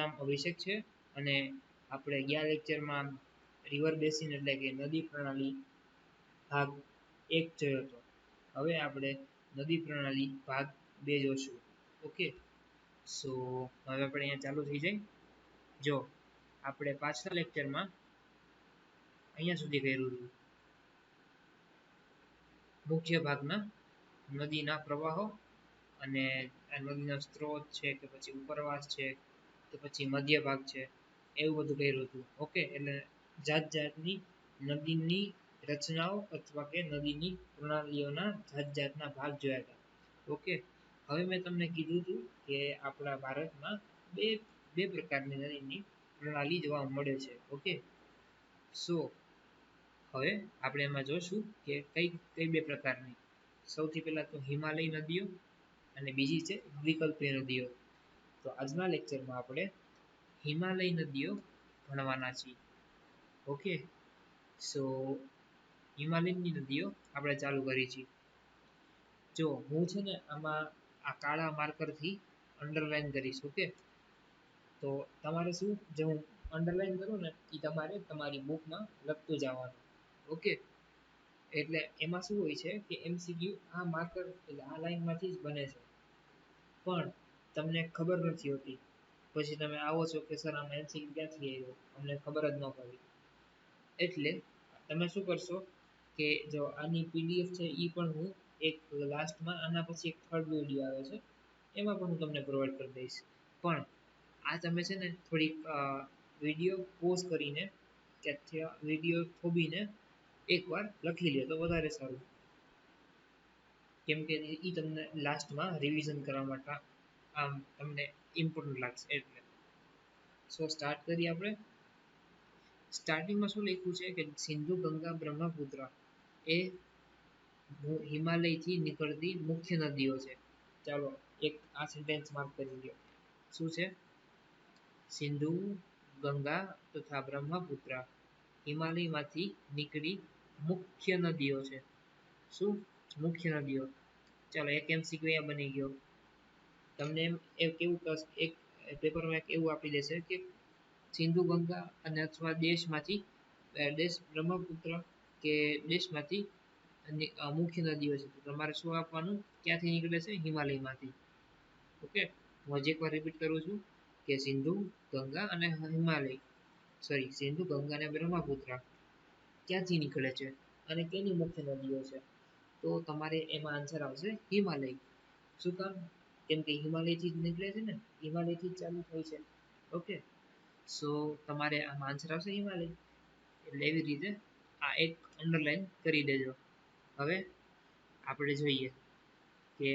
નામ અભિષેક છે અને આપણે ગયા લેક્ચરમાં રિવર બેસિન એટલે કે નદી પ્રણાલી ભાગ 1 જોયો હતો. હવે આપણે નદી પ્રણાલી ભાગ 2 જોશું. ઓકે, સો હવે આપણે અહીંયા ચાલુ થઈ જાય. જો આપણે પાછલા લેક્ચરમાં અહીંયા સુધી કર્યું હતું, મુખ્ય ભાગના નદીના પ્રવાહો અને આ નદીનો સ્ત્રોત છે કે પછી ઉપરવાસ છે કે પછી મધ્ય ભાગ છે, એવું બધું કર્યું હતું. ઓકે, એટલે જાત જાતની નદીની રચનાઓ અથવા કે નદીની પ્રણાલીઓના જાત જાતના ભાગ જોયા હતા. ઓકે, હવે મેં તમને કીધું હતું કે આપણા ભારતમાં બે પ્રકારની નદીની પ્રણાલી જોવા મળે છે. ઓકે, સો હવે આપણે એમાં જોશું કે કઈ બે પ્રકારની. સૌથી પહેલા તો હિમાલય નદીઓ અને બીજી છે વિકલ્પીય નદીઓ. તો આજના લેક્ચરમાં આપણે હિમાલય નદીઓ ભણવાના છીએ. ઓકે, સો હિમાલયની નદીઓ આપણે ચાલુ કરી છીએ. જો હું છે ને આમાં આ કાળા માર્કરથી અંડરલાઈન કરીશ. ઓકે, તો તમારે શું, જે હું અંડરલાઈન કરું ને એ તમારે તમારી બુકમાં લખતું જવાનું. ઓકે, એટલે એમાં શું હોય છે કે MCQ આ માર્કર એટલે આ લાઈનમાંથી જ બને છે, પણ તમને ખબર નથી હોતી. પછી તમે આવો છો કે સર આમાં MCQ ક્યાંથી આવ્યો, અમને ખબર જ ન પડી. એટલે તમે શું કરશો કે જો આની PDF છે એ પણ હું એક લાસ્ટમાં આના પછી એક થર્ડ વિડીયો આવે છે એમાં પણ હું તમને પ્રોવાઈડ કરી દઈશ. પણ આ તમે છે ને થોડીક વિડીયો પોઝ કરીને કે વિડીયો થોભીને એકવાર લખી લે તો વધારે સારું, કેમ કે એ તમને લાસ્ટમાં રિવિઝન કરવા માટે આમ તમને ઇમ્પોર્ટન્ટ લાગશે. એટલે સો સ્ટાર્ટ કરીએ આપણે. સ્ટાર્ટિંગમાં શું લખ્યું છે કે સિંધુ ગંગા બ્રહ્મપુત્ર એ હિમાલયથી નીકળતી મુખ્ય નદીઓ છે. ચાલો એક આ સેન્ટેન્સ માર્ક કરી લો. શું છે? સિંધુ ગંગા તથા બ્રહ્મપુત્ર હિમાલયમાંથી નીકળી મુખ્ય નદીઓ છે. શું? મુખ્ય નદીઓ. ચાલો એક MCQ અહીંયા બની ગયો. તમને એમ કેવું એક પેપરમાં એક એવું આપી દેશે કે સિંધુ ગંગા અને અથવા દેશમાંથી દેશ બ્રહ્મપુત્ર કે દેશમાંથી મુખ્ય નદીઓ છે. તો તમારે શું આપવાનું? ક્યાંથી નીકળે છે? હિમાલયમાંથી. ઓકે, હું હજી એકવાર રિપીટ કરું છું કે સિંધુ ગંગા અને સિંધુ ગંગા અને બ્રહ્મપુત્ર ક્યાંથી નીકળે છે અને કેની મુખ્ય નદીઓ છે? તો તમારે એમાં આન્સર આવશે હિમાલય. શું કામ? કેમ કે હિમાલયથી જ નીકળે છે ને, હિમાલયથી જ ચાલુ થાય છે. ઓકે, સો તમારે આમાં આન્સર આવશે હિમાલય. એટલે એવી રીતે આ એક અંડરલાઈન કરી દેજો. હવે આપણે જોઈએ કે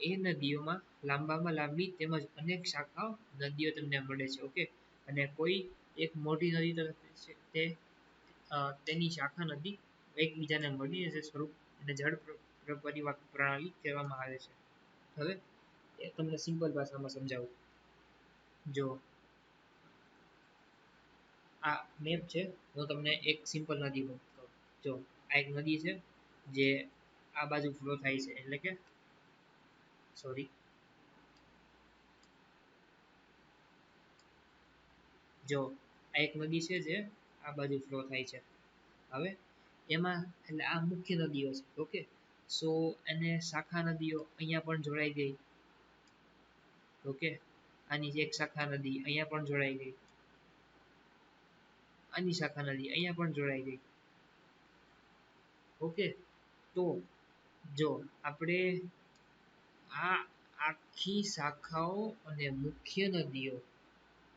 એ નદીઓમાં લાંબામાં લાંબી તેમજ અનેક શાખાઓ નદીઓ તમને મળે છે. ઓકે, અને કોઈ એક મોટી નદી છે તે તેની શાખા નદી એકબીજાને મળી છે સ્વરૂપ અને જળ પરિવહન પ્રણાલી કહેવામાં આવે છે. હવે એ તમને સિમ્પલ ભાષામાં સમજાવું. જો આ મેપ છે, હું તમને એક સિમ્પલ નદી કહું. જો આ એક નદી છે જે આ બાજુ ફ્લો થાય છે, એટલે કે જો આ એક નદી છે જે આ બાજુ ફ્લો થાય છે. હવે એમાં એટલે આ મુખ્ય નદીઓ છે. ઓકે, સો એને શાખા નદીઓ અહીંયા પણ જોડાઈ ગઈ. ઓકે, આની જે એક શાખા નદી અહીંયા પણ જોડાઈ ગઈ, આની શાખા નદી અહીંયા પણ જોડાઈ ગઈ. ઓકે, તો જો આપણે આ આખી શાખાઓ અને મુખ્ય નદીઓ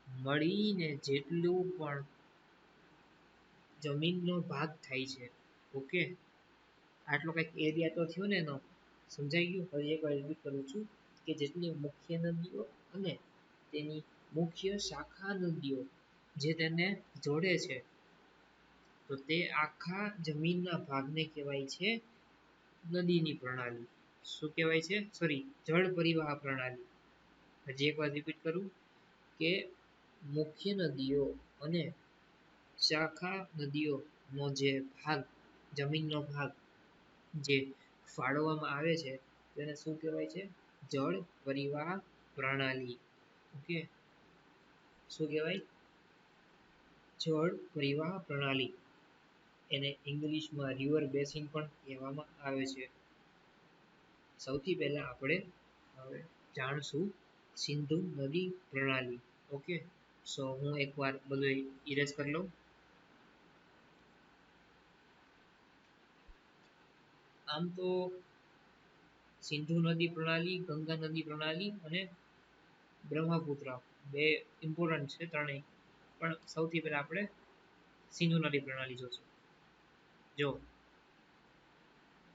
મળીને જેટલું પણ જમીનનો ભાગ થાય છે. ઓકે, આટલો કંઈક એરિયા તો થયો ને એનો. સમજાઈ ગયું? હવે એકવાર રિપીટ કરું છું કે જેટલી મુખ્ય નદીઓ અને તેની મુખ્ય શાખા નદીઓ જે તેને જોડે છે, તો તે આખા જમીનના ભાગને કહેવાય છે નદીની પ્રણાલી. શું કહેવાય છે? જળ પરિવાહ પ્રણાલી. હજી એકવાર રિપીટ કરું કે મુખ્ય નદીઓ અને શાખા નદીઓનો જે ભાગ, જમીનનો ભાગ જે ફાળવવામાં આવે છે તેને શું કહેવાય છે? જળ પરિવાહ પ્રણાલી. ઓકે, શું કહેવાય? જળ પરિવાહ પ્રણાલી. એને ઇંગ્લિશમાં રિવર બેસિન પણ કહેવામાં આવે છે. સૌથી પહેલા આપણે હવે જાણશું સિંધુ નદી પ્રણાલી. ઓકે, સો હું એકવાર બધું ઇરેઝ કરી લઉં. આમ તો સિંધુ નદી પ્રણાલી, ગંગા નદી પ્રણાલી અને બ્રહ્મપુત્ર બે ઇમ્પોર્ટન્ટ છે ત્રણેય. પણ સૌથી પહેલા આપણે સિંધુ નદી પ્રણાલી જોશું. જો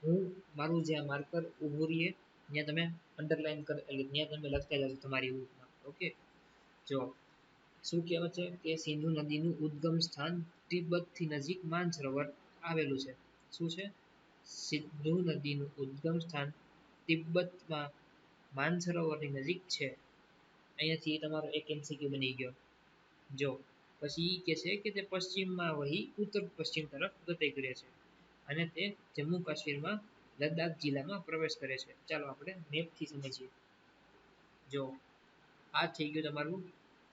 હું મારું જે માર્કર ઊભું રહીએ ત્યાં તમે અંડરલાઈન કર, એટલે ત્યાં તમે લખતા જશો તમારી બુકમાં. ઓકે, જો શું કહેવાય છે કે સિંધુ નદીનું ઉદ્ગમ સ્થાન તિબ્બતથી નજીક માનસરોવર આવેલું છે. શું છે? સિંધુ નદીનું ઉદ્ગમ સ્થાન તિબ્બતમાં માનસરોવરની નજીક છે. અહીંયાથી તમારો એક MCQ બની ગયો. જો પછી કે છે કે તે પશ્ચિમમાં વહી ઉત્તર પશ્ચિમ તરફ ગતિ કરે છે અને તે જમ્મુ કાશ્મીરમાં લદ્દાખ જિલ્લામાં પ્રવેશ કરે છે. ચાલો આપણે મેપથી સમજીએ. જો આ થઈ ગયું તમારું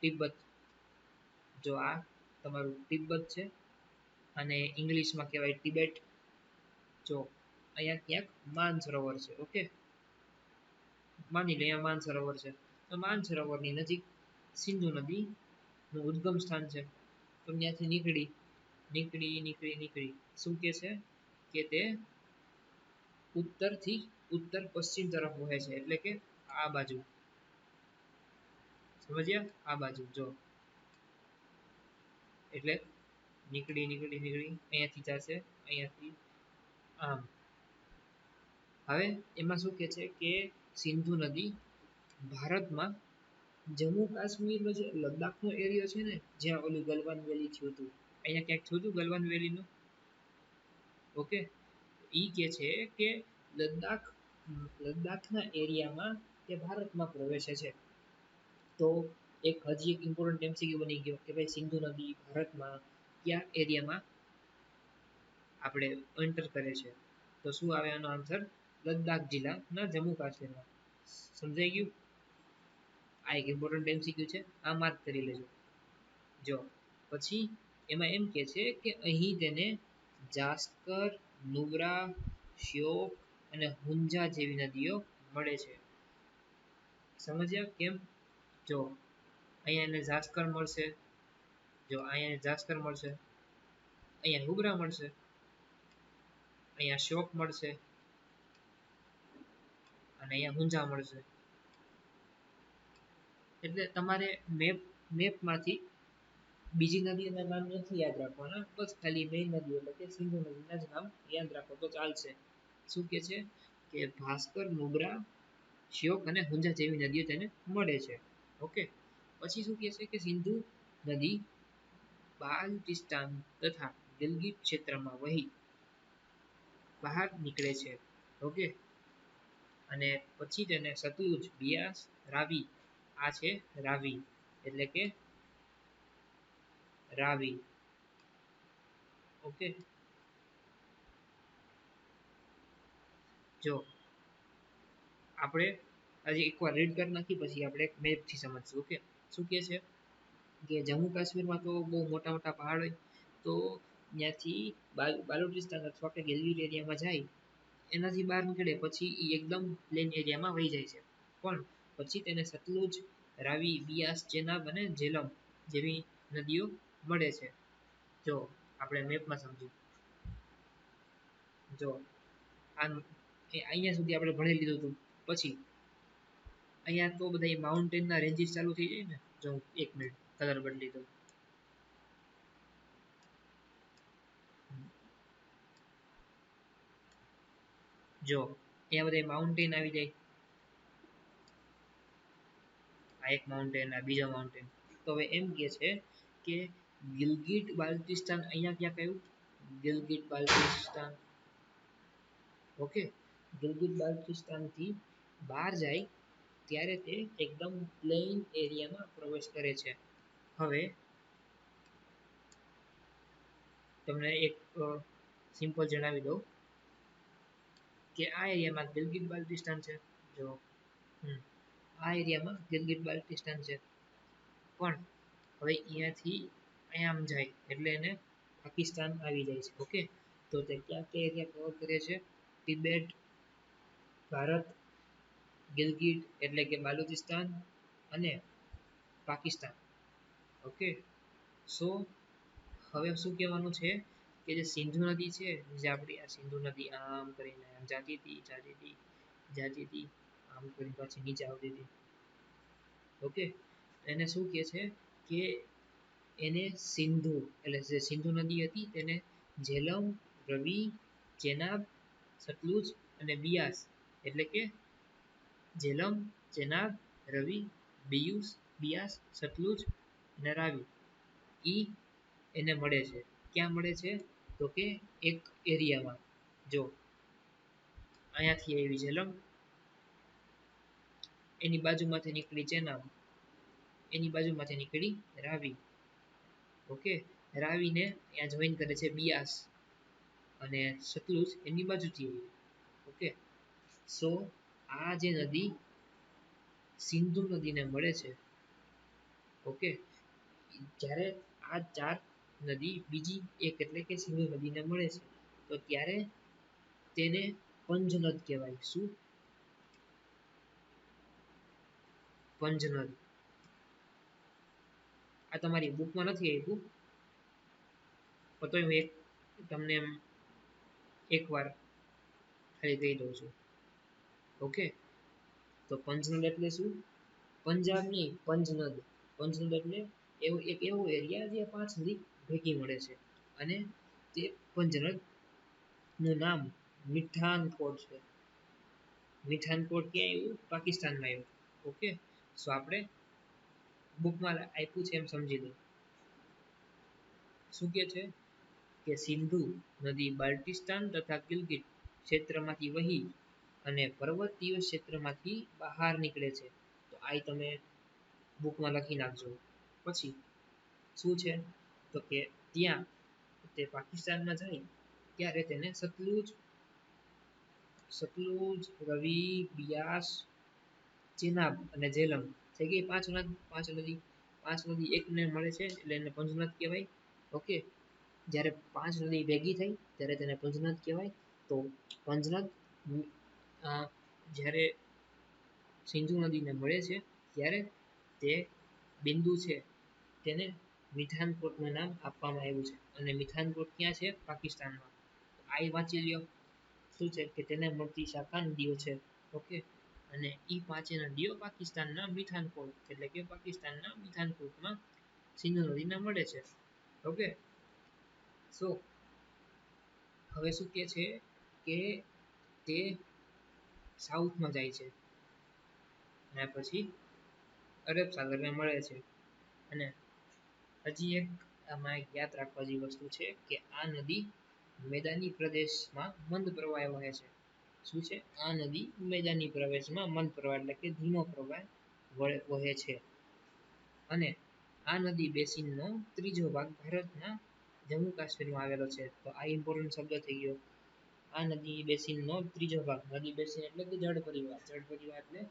તિબ્બત. જો આ તમારું તિબ્બત છે અને ઇંગ્લિશમાં કહેવાય તિબેટ. જો અહીંયા ક્યાંક માનસરોવર છે. ઓકે, માની લો અહીંયા માનસરોવર છે, તો માનસરોવરની નજીક સિંધુ નદીનું ઉદ્ગમ સ્થાન છે. તો ત્યાંથી નીકળી શું કે છે કે તે ઉત્તરથી ઉત્તર પશ્ચિમ તરફ વહે છે, એટલે કે આ બાજુ. સમજ્યા? આ બાજુ જો, એટલે નીકળી અહીંયાથી જશે, અહીંયાથી આમ. હવે એમાં શું કે છે કે સિંધુ નદી ભારતમાં જમ્મુ કાશ્મીરનો જે લદ્દાખનો એરિયો છે ને, જ્યાં ઓલું ગલવાન વેલી થયું હતું, અહીંયા ક્યાંક થયું હતું ગલવાન વેલીનું. ઓકે, ઈ કે છે કે લદ્દાખના એરિયામાં તે ભારતમાં પ્રવેશે છે. તો એક હજી એક ઇમ્પોર્ટન્ટ MCQ બની ગયો કે ભાઈ સિંધુ નદી ભારતમાં કયા એરિયામાં આપણે એન્ટર કરે છે. તો શું આવે આનો આન્સર? લદ્દાખ જિલ્લાના જમ્મુ કાશ્મીરમાં. સમજાઈ ગયું? આ એક ઇમ્પોર્ટન્ટ MCQ છે, આ માર્ક કરી લેજો. જો પછી એમાં એમ કે છે કે અહીં તેને જાસ્કર, નુબ્રા, શ્યોક અને હુંજા જેવી નદીઓ મળે છે. સમજ્યા કેમ? જો અહીંયા એને જાસ્કર મળશે, જો અહીંયા જાસ્કર મળશે, અહીંયા નુબ્રા મળશે, અહીંયા શ્યોક મળશે અને અહીંયા હુંજા મળશે. એટલે તમારે મેપમાંથી બીજી નદીઓના નામ નથી યાદ રાખવાના, બસ ખાલી મેઇન નદીઓ એટલે કે સિંધુ નદીના જ નામ યાદ રાખો તો ચાલશે. શું કે છે કે ભાસ્કર, નુબ્રા, શ્યોક અને હુંજા જેવી નદીઓ તેને મળે છે. ઓકે, પછી શું કહે છે કે સિંધુ નદી બાલ્ટિસ્તાન તથા ગિલગિટ ક્ષેત્રમાં વહી બહાર નીકળે છે. ઓકે, અને પછી તેને સતલુજ, બિયાસ, રાવી, આ છે રાવી, એટલે કે રાવી. ઓકે, જો આપણે હજી એકવાર રીડ કરી નાખી પછી આપણે મેપથી સમજશું. ઓકે, શું કહે છે કે જમ્મુ કાશ્મીરમાં તો બહુ મોટા મોટા પહાડ હોય, તો ત્યાંથી બાલુચિસ્તાન અથવા કે ગિલગિટ એરિયામાં જાય, એનાથી બહાર નીકળે પછી એ એકદમ પ્લેન એરિયામાં વહી જાય છે. પણ પછી તેને સતલુજ, રાવી, બિયાસ, ચેનાબ અને ઝેલમ જેવી નદીઓ મળે છે. જો આપણે મેપમાં સમજીએ. જો અહીંયા સુધી આપણે ભણી લીધું હતું. પછી અહીંયા તો બધા માઉન્ટેનના રેન્જીસ ચાલુ થઈ જાય ને. જો એક મિનિટ કલર બદલી દઉં. જો અહીંયા બધા માઉન્ટેન આવી જાય, આ એક માઉન્ટેન, આ બીજો માઉન્ટેન. તો હવે એમ કે છે કે ગિલગિટ બાલ્ટિસ્તાન અહીંયા ક્યાં કયું? ગિલગિટ બાલ્ટિસ્તાન. ઓકે, ગિલગિટ બાલ્ટિસ્તાનથી બહાર જાય ત્યારે તે એકદમ પ્લેન એરિયામાં પ્રવેશ કરે છે. હવે તમને એક સિમ્પલ જણાવી દઉં કે આ એરિયામાં ગિલગિટ બાલ્ટિસ્તાન છે. જો આ એરિયામાં ગિલગિટ બાલ્ટિસ્તાન છે, પણ હવે અહીંયાથી અહીંયા આમ જાય એટલે એને પાકિસ્તાન આવી જાય છે. ઓકે, તો તે ક્યાં ક્યાં એરિયા કવર કરે છે? તિબેટ, ભારત, ગિલગિટ એટલે કે બાલુચિસ્તાન અને પાકિસ્તાન. ઓકે, સો હવે શું કહેવાનું છે કે જે સિંધુ નદી છે, જે આપણી આ સિંધુ નદી આમ કરીને આમ જાતી હતી આમ કરીને પાછી નીચે આવતી હતી. ઓકે, એને શું કહે છે કે એને સિંધુ એટલે જે સિંધુ નદી હતી તેને ઝેલમ, રવિ, ચેનાબ, સતલુજ અને બિયાસ એટલે કે ઝેલમ, ચેનાબ, રવિ, બિયાસ, સતલુજ અને રાવી ઈ એને મળે છે. ક્યાં મળે છે? તો કે એક એરિયામાં. જો અહીંયાથી આવી ઝેલમ, એની બાજુમાંથી નીકળી ચેનાબ, એની બાજુમાંથી નીકળી રાવી. ઓકે, રાવીને અહીંયા જોઈન કરે છે બિયાસ અને સતલુજ એની બાજુથી આવી. ઓકે, સો આ જે નદી સિંધુ નદીને મળે છે. ઓકે, જ્યારે આ ચાર નદી બીજી એક એટલે કે સિંધુ નદીને મળે છે તો ત્યારે તેને પંજનદ કહેવાય. શું? પંજનદ. આ તમારી બુકમાં નથી આપ્યું, તો હું એક તમને એકવાર ખાલી કહી દઉં છું. ઓકે, તો પંજનદ એટલે શું? પંજાબ નહીં, પંજનદ. પંજનદ એટલે એક એવો એરિયા જે 5 નદી ભેગી મળે છે અને તે પંજનદ નું નામ મીઠાનકોટ છે. મીઠાનકોટ ક્યાં આવ્યું? પાકિસ્તાનમાં આવ્યું. ઓકે, સો આપણે બુકમાં આપ્યું છે એમ સમજી લો. શું કે છે કે સિંધુ નદી બાલ્ટિસ્તાન તથા ગિલગિટ ક્ષેત્રમાંથી વહી અને પર્વતીય ક્ષેત્રમાંથી બહાર નીકળે છે. તો આ તમે બુકમાં લખી નાખજો. પછી શું છે તો કે ત્યાં તે પાકિસ્તાનમાં જાય ત્યારે તેને સતલુજ, રવિ, બિયાસ, ચેનાબ અને ઝેલમ થઈ ગઈ 5 નદી. 5 નદી એકને મળે છે એટલે એને પંજનદ કહેવાય. ઓકે, જ્યારે 5 નદી ભેગી થઈ ત્યારે તેને પંજનદ કહેવાય. તો પંજનદ જ્યારે સિંધુ નદીને મળે છે ત્યારે તે બિંદુ છે તેને મીઠાનકોટનું નામ આપવામાં આવ્યું છે. અને મીઠાનકોટ ક્યાં છે? પાકિસ્તાનમાં. આ વાંચી લ્યો. શું છે કે તેને મળતી શાખા નદીઓ છે. ઓકે, અને ઈ 5 નદીઓ પાકિસ્તાનના મીઠાનકોટ એટલે કે પાકિસ્તાનના મીઠાનકોટમાં સિંધુ નદીને મળે છે. ઓકે, સો હવે શું કહે છે કે તે સાઉથમાં જાય છે અને પછી અરબ સાગરને મળે છે. અને હજી એક આમાં યાદ રાખવા જેવી વસ્તુ છે કે આ નદી મેદાની પ્રદેશમાં મંદ પ્રવાહે વહે છે. શું છે? આ નદી મેદાની પ્રદેશમાં મંદ પ્રવાહ એટલે કે ધીમો પ્રવાહ વહે છે. અને આ નદી બેસિનનો ત્રીજો ભાગ ભારતના જમ્મુ કાશ્મીરમાં આવેલો છે. તો આ ઇમ્પોર્ટન્ટ શબ્દ થઈ ગયો. આ નદી બેસિનનો ત્રીજો ભાગ. નદી બેસિન એટલે કે જળ પરિવાર. જળ પરિવાર એટલે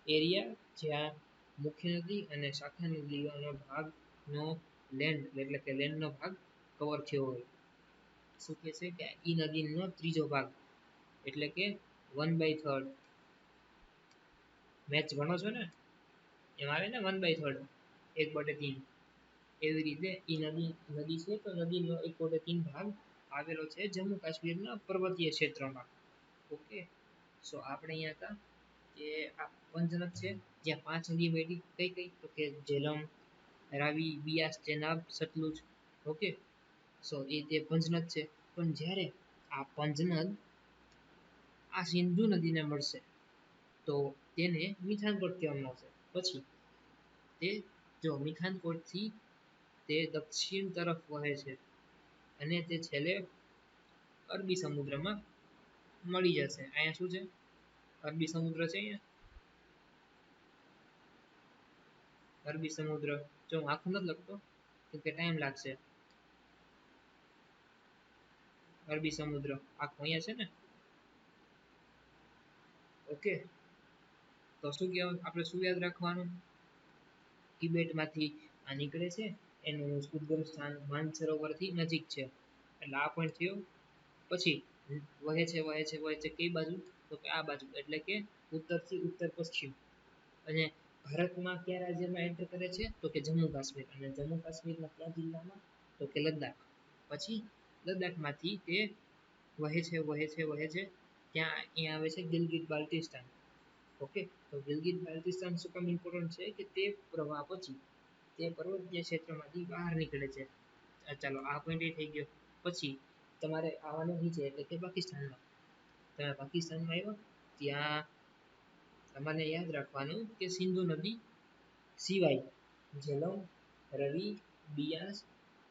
એરિયા જ્યાં મુખ્ય નદી અને શાખા નદીઓનો ભાગનો લેન્ડ એટલે કે લેન્ડનો ભાગ કવર થયો હોય. શું કહે છે કે ઈ નદીનો ત્રીજો ભાગ એટલે કે 1/3. મેચ ભણો છો ને એમાં આવે ને 1/3 1/3. એવી રીતે ઈ નદી છે તો નદીનો 1/3 ભાગ આવેલો છે જમ્મુ કાશ્મીરના પર્વતીય ક્ષેત્રમાં. ઓકે, સો આપણે અહીંયા હતા કે આ પંજનદ છે જ્યાં 5 નદી મળી. કઈ કઈ? તો કે ઝેલમ, રાવી, બિયાસ, ચેનાબ, સતલુજ. ઓકે, સો એ તે પંજનદ છે. પણ જ્યારે આ પંજનદ આ સિંધુ નદીને મળશે તો તેને મીઠાનકોટ કહેવામાં આવશે. પછી તે જો મીઠાનકોટથી તે દક્ષિણ તરફ વહે છે અને તે છેલ્લે અરબી સમુદ્રમાં મળી જશે. અહીંયા શું છે? અરબી સમુદ્ર છે. અહીંયા અરબી સમુદ્ર. જો હું આખું નથી લખતો તો કે ટાઈમ લાગશે. અરબી સમુદ્ર આખું અહીંયા છે ને. ઓકે, તો શું કહેવાય? આપણે શું યાદ રાખવાનું? તિબેટમાંથી આ નીકળે છે એનું ઉદ્ગમ સ્થાન માનસરોવરથી નજીક છે, એટલે આ પોઈન્ટ થયો. પછી વહે છે વહે છે વહે છે કઈ બાજુ? તો કે આ બાજુ, એટલે કે ઉત્તરથી ઉત્તર પશ્ચિમ. અને ભારતમાં કયા રાજ્યમાં એન્ટર કરે છે? તો કે જમ્મુ કાશ્મીર. અને જમ્મુ કાશ્મીરના કયા જિલ્લામાં? તો કે લદ્દાખ. પછી લદ્દાખમાંથી તે વહે છે વહે છે વહે છે ત્યાં અહીંયા આવે છે ગિલગિટ બાલ્ટિસ્તાન. ઓકે, તો ગિલગિટ બાલ્ટિસ્તાન શું કામ ઇમ્પોર્ટન્ટ છે? કે તે પ્રવાહ પછી તે પર્વતીય ક્ષેત્રમાંથી બહાર નીકળે છે. ચાલો આ પોઈન્ટ એ થઈ ગયો. પછી તમારે આવવાનું નીચે, એટલે કે પાકિસ્તાનમાં. તમે પાકિસ્તાનમાં આવ્યો ત્યાં તમારે યાદ રાખવાનું કે સિંધુ નદી સિવાય ઝેલમ, રવિ, બિયાસ,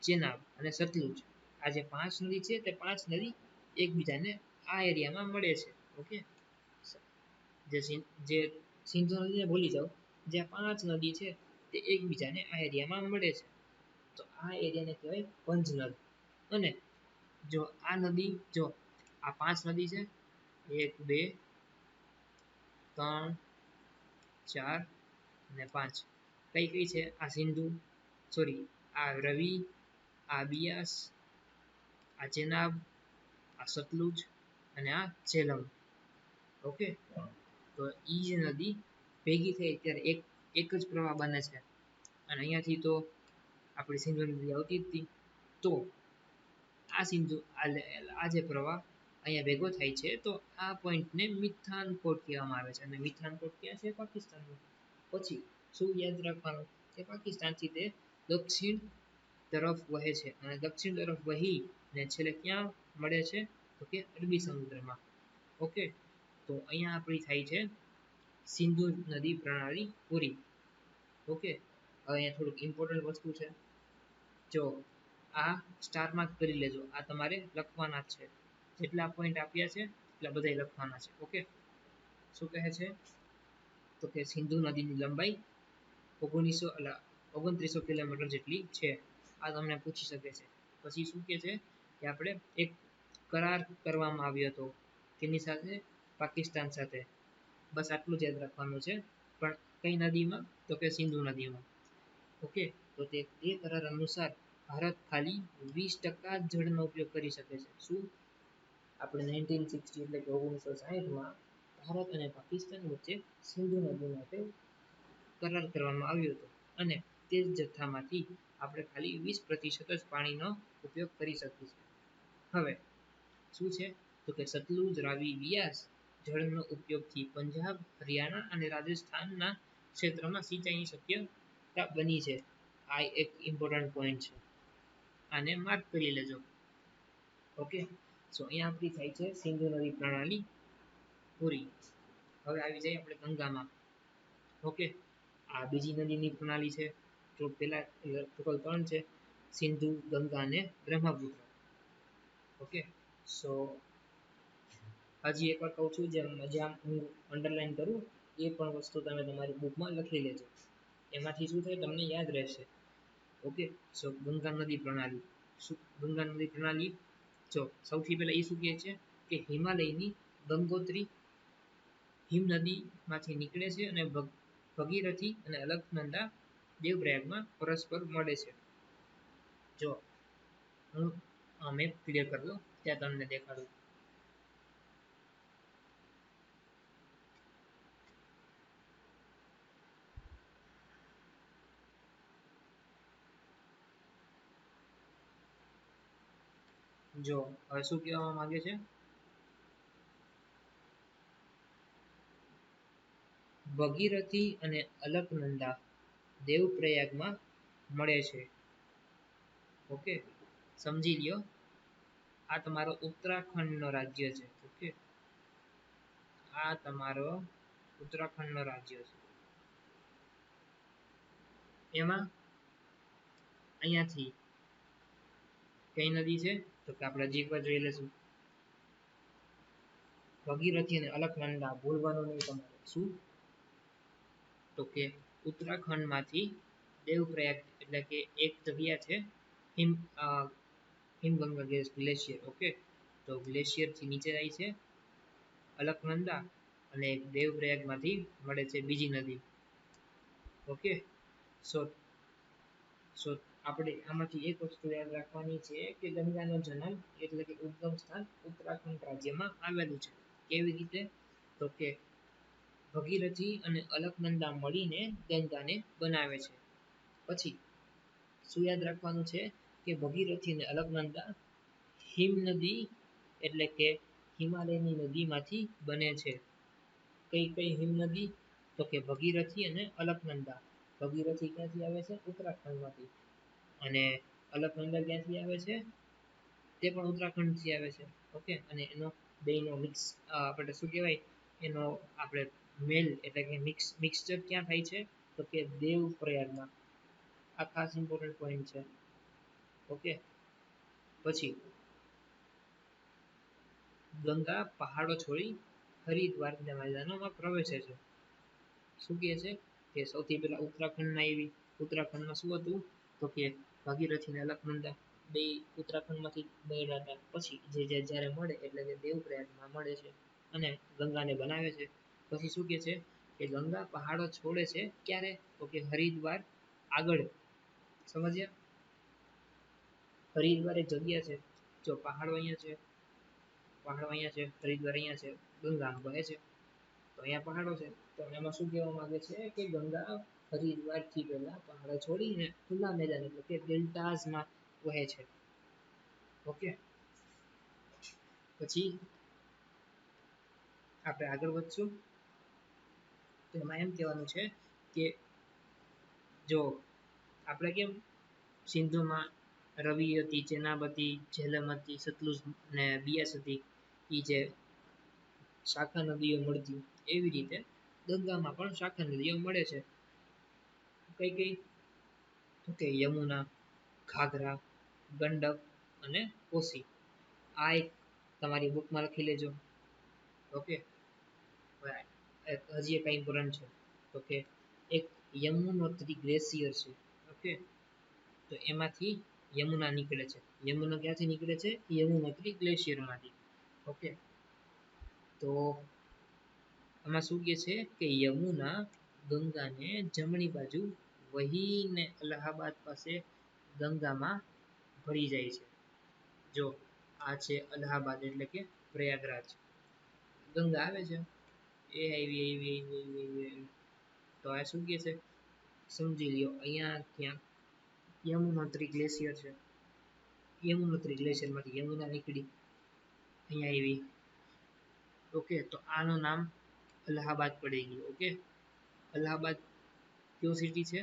ચેનાબ અને સતલુજ, આ જે 5 નદી છે તે 5 નદી એકબીજાને આ એરિયામાં મળે છે. ઓકે, જે સિંધુ નદીને ભૂલી જાઓ, જે 5 નદી છે તે એકબીજાને આ એરિયામાં મળે છે. તો આ એરિયાને કહેવાય પંજનદ. અને જો આ નદી, જો આ 5 નદી છે, 1 2 3 4 અને 5, કઈ કઈ છે? આ સિંધુ, સોરી આ રવિ, આ બિયાસ, આ ચેનાબ, આ સતલુજ અને આ ઝેલમ. ઓકે, તો એ જે નદી ભેગી થઈ ત્યારે એક જ પ્રવાહ બને છે. અને અહીંયાથી તો આપણી સિંધુ નદી આવતી જ હતી. તો આ સિંધુ આ જે પ્રવાહ અહીંયા ભેગો થાય છે, તો આ પોઈન્ટને મિથાનકોટ કહેવામાં આવે છે. અને મિથાનકોટ ક્યાં છે? પાકિસ્તાનમાં. પછી શું યાદ રાખવાનું? કે પાકિસ્તાનથી તે દક્ષિણ તરફ વહે છે, અને દક્ષિણ તરફ વહીને છેલ્લે ક્યાં મળે છે? તો કે અરબી સમુદ્રમાં. ઓકે, તો અહીંયા આપણી થાય છે સિંધુ નદી પ્રણાલી પૂરી. ઓકે, હવે અહીંયા થોડુંક ઇમ્પોર્ટન્ટ વસ્તુ છે. જો આ સ્ટાર માર્ક કરી લેજો, આ તમારે લખવાના છે. જેટલા પોઈન્ટ આપ્યા છે એટલા બધા લખવાના છે. ઓકે, શું કહે છે? તો કે સિંધુ નદીની લંબાઈ 2900 કિલોમીટર જેટલી છે. આ તમને પૂછી શકે છે. પછી શું કહે છે? કે આપણે એક કરાર કરવામાં આવ્યો હતો, તેની સાથે? પાકિસ્તાન સાથે. બસ આટલું જ યાદ રાખવાનું છે. પણ કઈ નદીમાં? તો કે સિંધુ નદીમાં. ઓકે, તો તે કરાર અનુસાર ભારત ખાલી 20% જળનો ઉપયોગ કરી શકે છે. શું? આપણે 1960 એટલે કે 1960માં ભારત અને પાકિસ્તાન વચ્ચે સિંધુ નદી માટે કરાર કરવામાં આવ્યો હતો. અને તે જ જથ્થામાંથી આપણે ખાલી 20% જ પાણીનો ઉપયોગ કરી શકીશું. હવે શું છે? તો કે સતલુજ, રાવિ, બિયાસ જળનો ઉપયોગથી પંજાબ, હરિયાણા અને રાજસ્થાનના ક્ષેત્રમાં સિંચાઈની શક્યતા બની છે. આ એક ઇમ્પોર્ટન્ટ પોઈન્ટ છે, આને માર્ક કરી લેજો. ઓકે, સો અહીંયા આપણી થાય છે સિંધુ નદી પ્રણાલી પૂરી. હવે આવી જાય આપણે ગંગામાં. ઓકે, આ બીજી નદીની પ્રણાલી છે. તો પેલા ટોટલ 3 છે: સિંધુ, ગંગા અને બ્રહ્મપુત્ર. ઓકે, સો હજી એકવાર કહું છું, જ્યાં હું અંડરલાઈન કરું એ પણ વસ્તુ તમે તમારી બુકમાં લખી લેજો. એમાંથી શું થાય? તમને યાદ રહેશે. ઓકે, સો ગંગા નદી પ્રણાલી. ગંગા નદી પ્રણાલી, જો સૌથી પહેલા એ શું કહે છે? કે હિમાલયની ગંગોત્રી હિમ નદીમાંથી નીકળે છે અને ભગીરથી અને અલકનંદા દેવપ્રયાગમાં પરસ્પર મળે છે. જો હું મેપ ક્લિયર કરી દઉં ત્યાં તમને દેખાડું. જો હવે શું કહેવામાં માંગે છે? ભગીરથી અને અલકનંદા દેવપ્રયાગમાં મળે છે. ઓકે, સમજી લ્યો. આ તમારો ઉત્તરાખંડનો રાજ્ય છે. ઓકે, આ તમારો ઉત્તરાખંડનો રાજ્ય છે. એમાં અહીંયાથી કઈ નદી છે? તો કે આપણે હજી એકવાર જોઈ લેશું. ભગીરથી અને અલકનંદા ભૂલવાનું નહીં તમારે. શું? તો કે ઉત્તરાખંડમાંથી દેવપ્રયાગ, એટલે કે એક જગ્યા છે હિમગંગા ગ્લેશિયર. ઓકે, તો ગ્લેશિયરથી નીચે જાય છે અલકનંદા, અને દેવપ્રયાગમાંથી મળે છે બીજી નદી. ઓકે, સો સો આપણે આમાંથી એક વસ્તુ યાદ રાખવાની છે કે ગંગાનો જન્મ એટલે કે ઉદ્ગમ સ્થાન ઉત્તરાખંડ રાજ્યમાં આવેલું છે. કેવી રીતે? તો કે ભગીરથી અને અલકનંદા મળીને ગંગાને બનાવે છે. પછી શું યાદ રાખવાનું છે કે ભગીરથી અને અલકનંદા હિમનદી એટલે કે હિમાલયની નદીમાંથી બને છે. કઈ કઈ હિમનદી? તો કે ભગીરથી અને અલકનંદા. ભગીરથી ક્યાંથી આવે છે? ઉત્તરાખંડમાંથી. અને અલકનંદા ક્યાંથી આવે છે? તે પણ ઉત્તરાખંડથી આવે છે. ઓકે, અને એનો બેયનો મિક્સ આપણે શું કહેવાય એનો આપણે મેલ એટલે કે મિક્સચર ક્યાં થાય છે? તો કે દેવપ્રયાગમાં. આ ખાસ ઇમ્પોર્ટન્ટ પોઈન્ટ છે. ઓકે, પછી ગંગા પહાડો છોડી હરિદ્વારના મેદાનોમાં પ્રવેશે છે. શું કહે છે કે સૌથી પહેલા ઉત્તરાખંડમાં આવી. ઉત્તરાખંડમાં શું હતું? તો કે ભાગીરથી અને અલકનંદા બે ઉત્તરાખંડમાંથી બન્યા હતા. પછી જે જ્યારે મળે એટલે કે દેવપ્રયાગમાં મળે છે અને ગંગાને બનાવે છે. પછી શું કહે છે કે ગંગા પહાડો છોડે છે ક્યારે? તો કે હરિદ્વાર આગળ. સમજ્યા? હરિદ્વાર એક જગ્યા છે. જો પહાડો અહીંયા છે, પહાડો અહીંયા છે, હરિદ્વાર અહીંયા છે, ગંગા વહે છે, તો અહીંયા પહાડો છે. તો એમાં શું કહેવા માંગે છે કે ગંગા હરિદ્વારથી પહેલા પહાડો છોડીને ખુલ્લા મેદાન એટલે કે ડેલ્ટાઝમાં વહે છે. ઓકે, પછી આપણે આગળ વધશું. તો એમાં એમ કહેવાનું છે કે જો આપણે કેમ સિંધુમાં રવિ હતી, ચેનાબ હતી, ઝેલમ હતી, સતલુજ ને બિયાસ હતી, એ જે શાખા નદીઓ મળતી, એવી રીતે ગંગામાં પણ શાખા નદીઓ મળે છે. કઈ કઈ? તો કે યમુના, ઘાઘરા, ગંડક અને કોસી. આ એક તમારી બુકમાં લખી લેજો. ઓકે, હજી એક ઇમ્પોર્ટન્ટ છે તો કે એક યમુનોત્રી ગ્લેશિયર છે. ઓકે, તો એમાંથી યમુના નીકળે છે. યમુના ક્યાંથી નીકળે છે? યમુનોત્રી ગ્લેશિયરમાંથી. ઓકે, તો આમાં શું કહે છે કે યમુના ગંગાને જમણી બાજુ વહીને અલ્હાબાદ પાસે ગંગામાં ભળી જાય છે. જો આ છે અલ્હાબાદ એટલે કે પ્રયાગરાજ. ગંગા આવે છે, એ આવી. તો આ શું કહે છે? સમજી લ્યો અહીંયા ક્યાંક યમુનોત્રી ગ્લેશિયર છે. યમુનોત્રી ગ્લેશિયરમાંથી યમુના નીકળી અહીંયા આવી. ઓકે, તો આનું નામ અલ્હાબાદ પડી ગયું. ઓકે, અલ્હાબાદ કયો સિટી છે?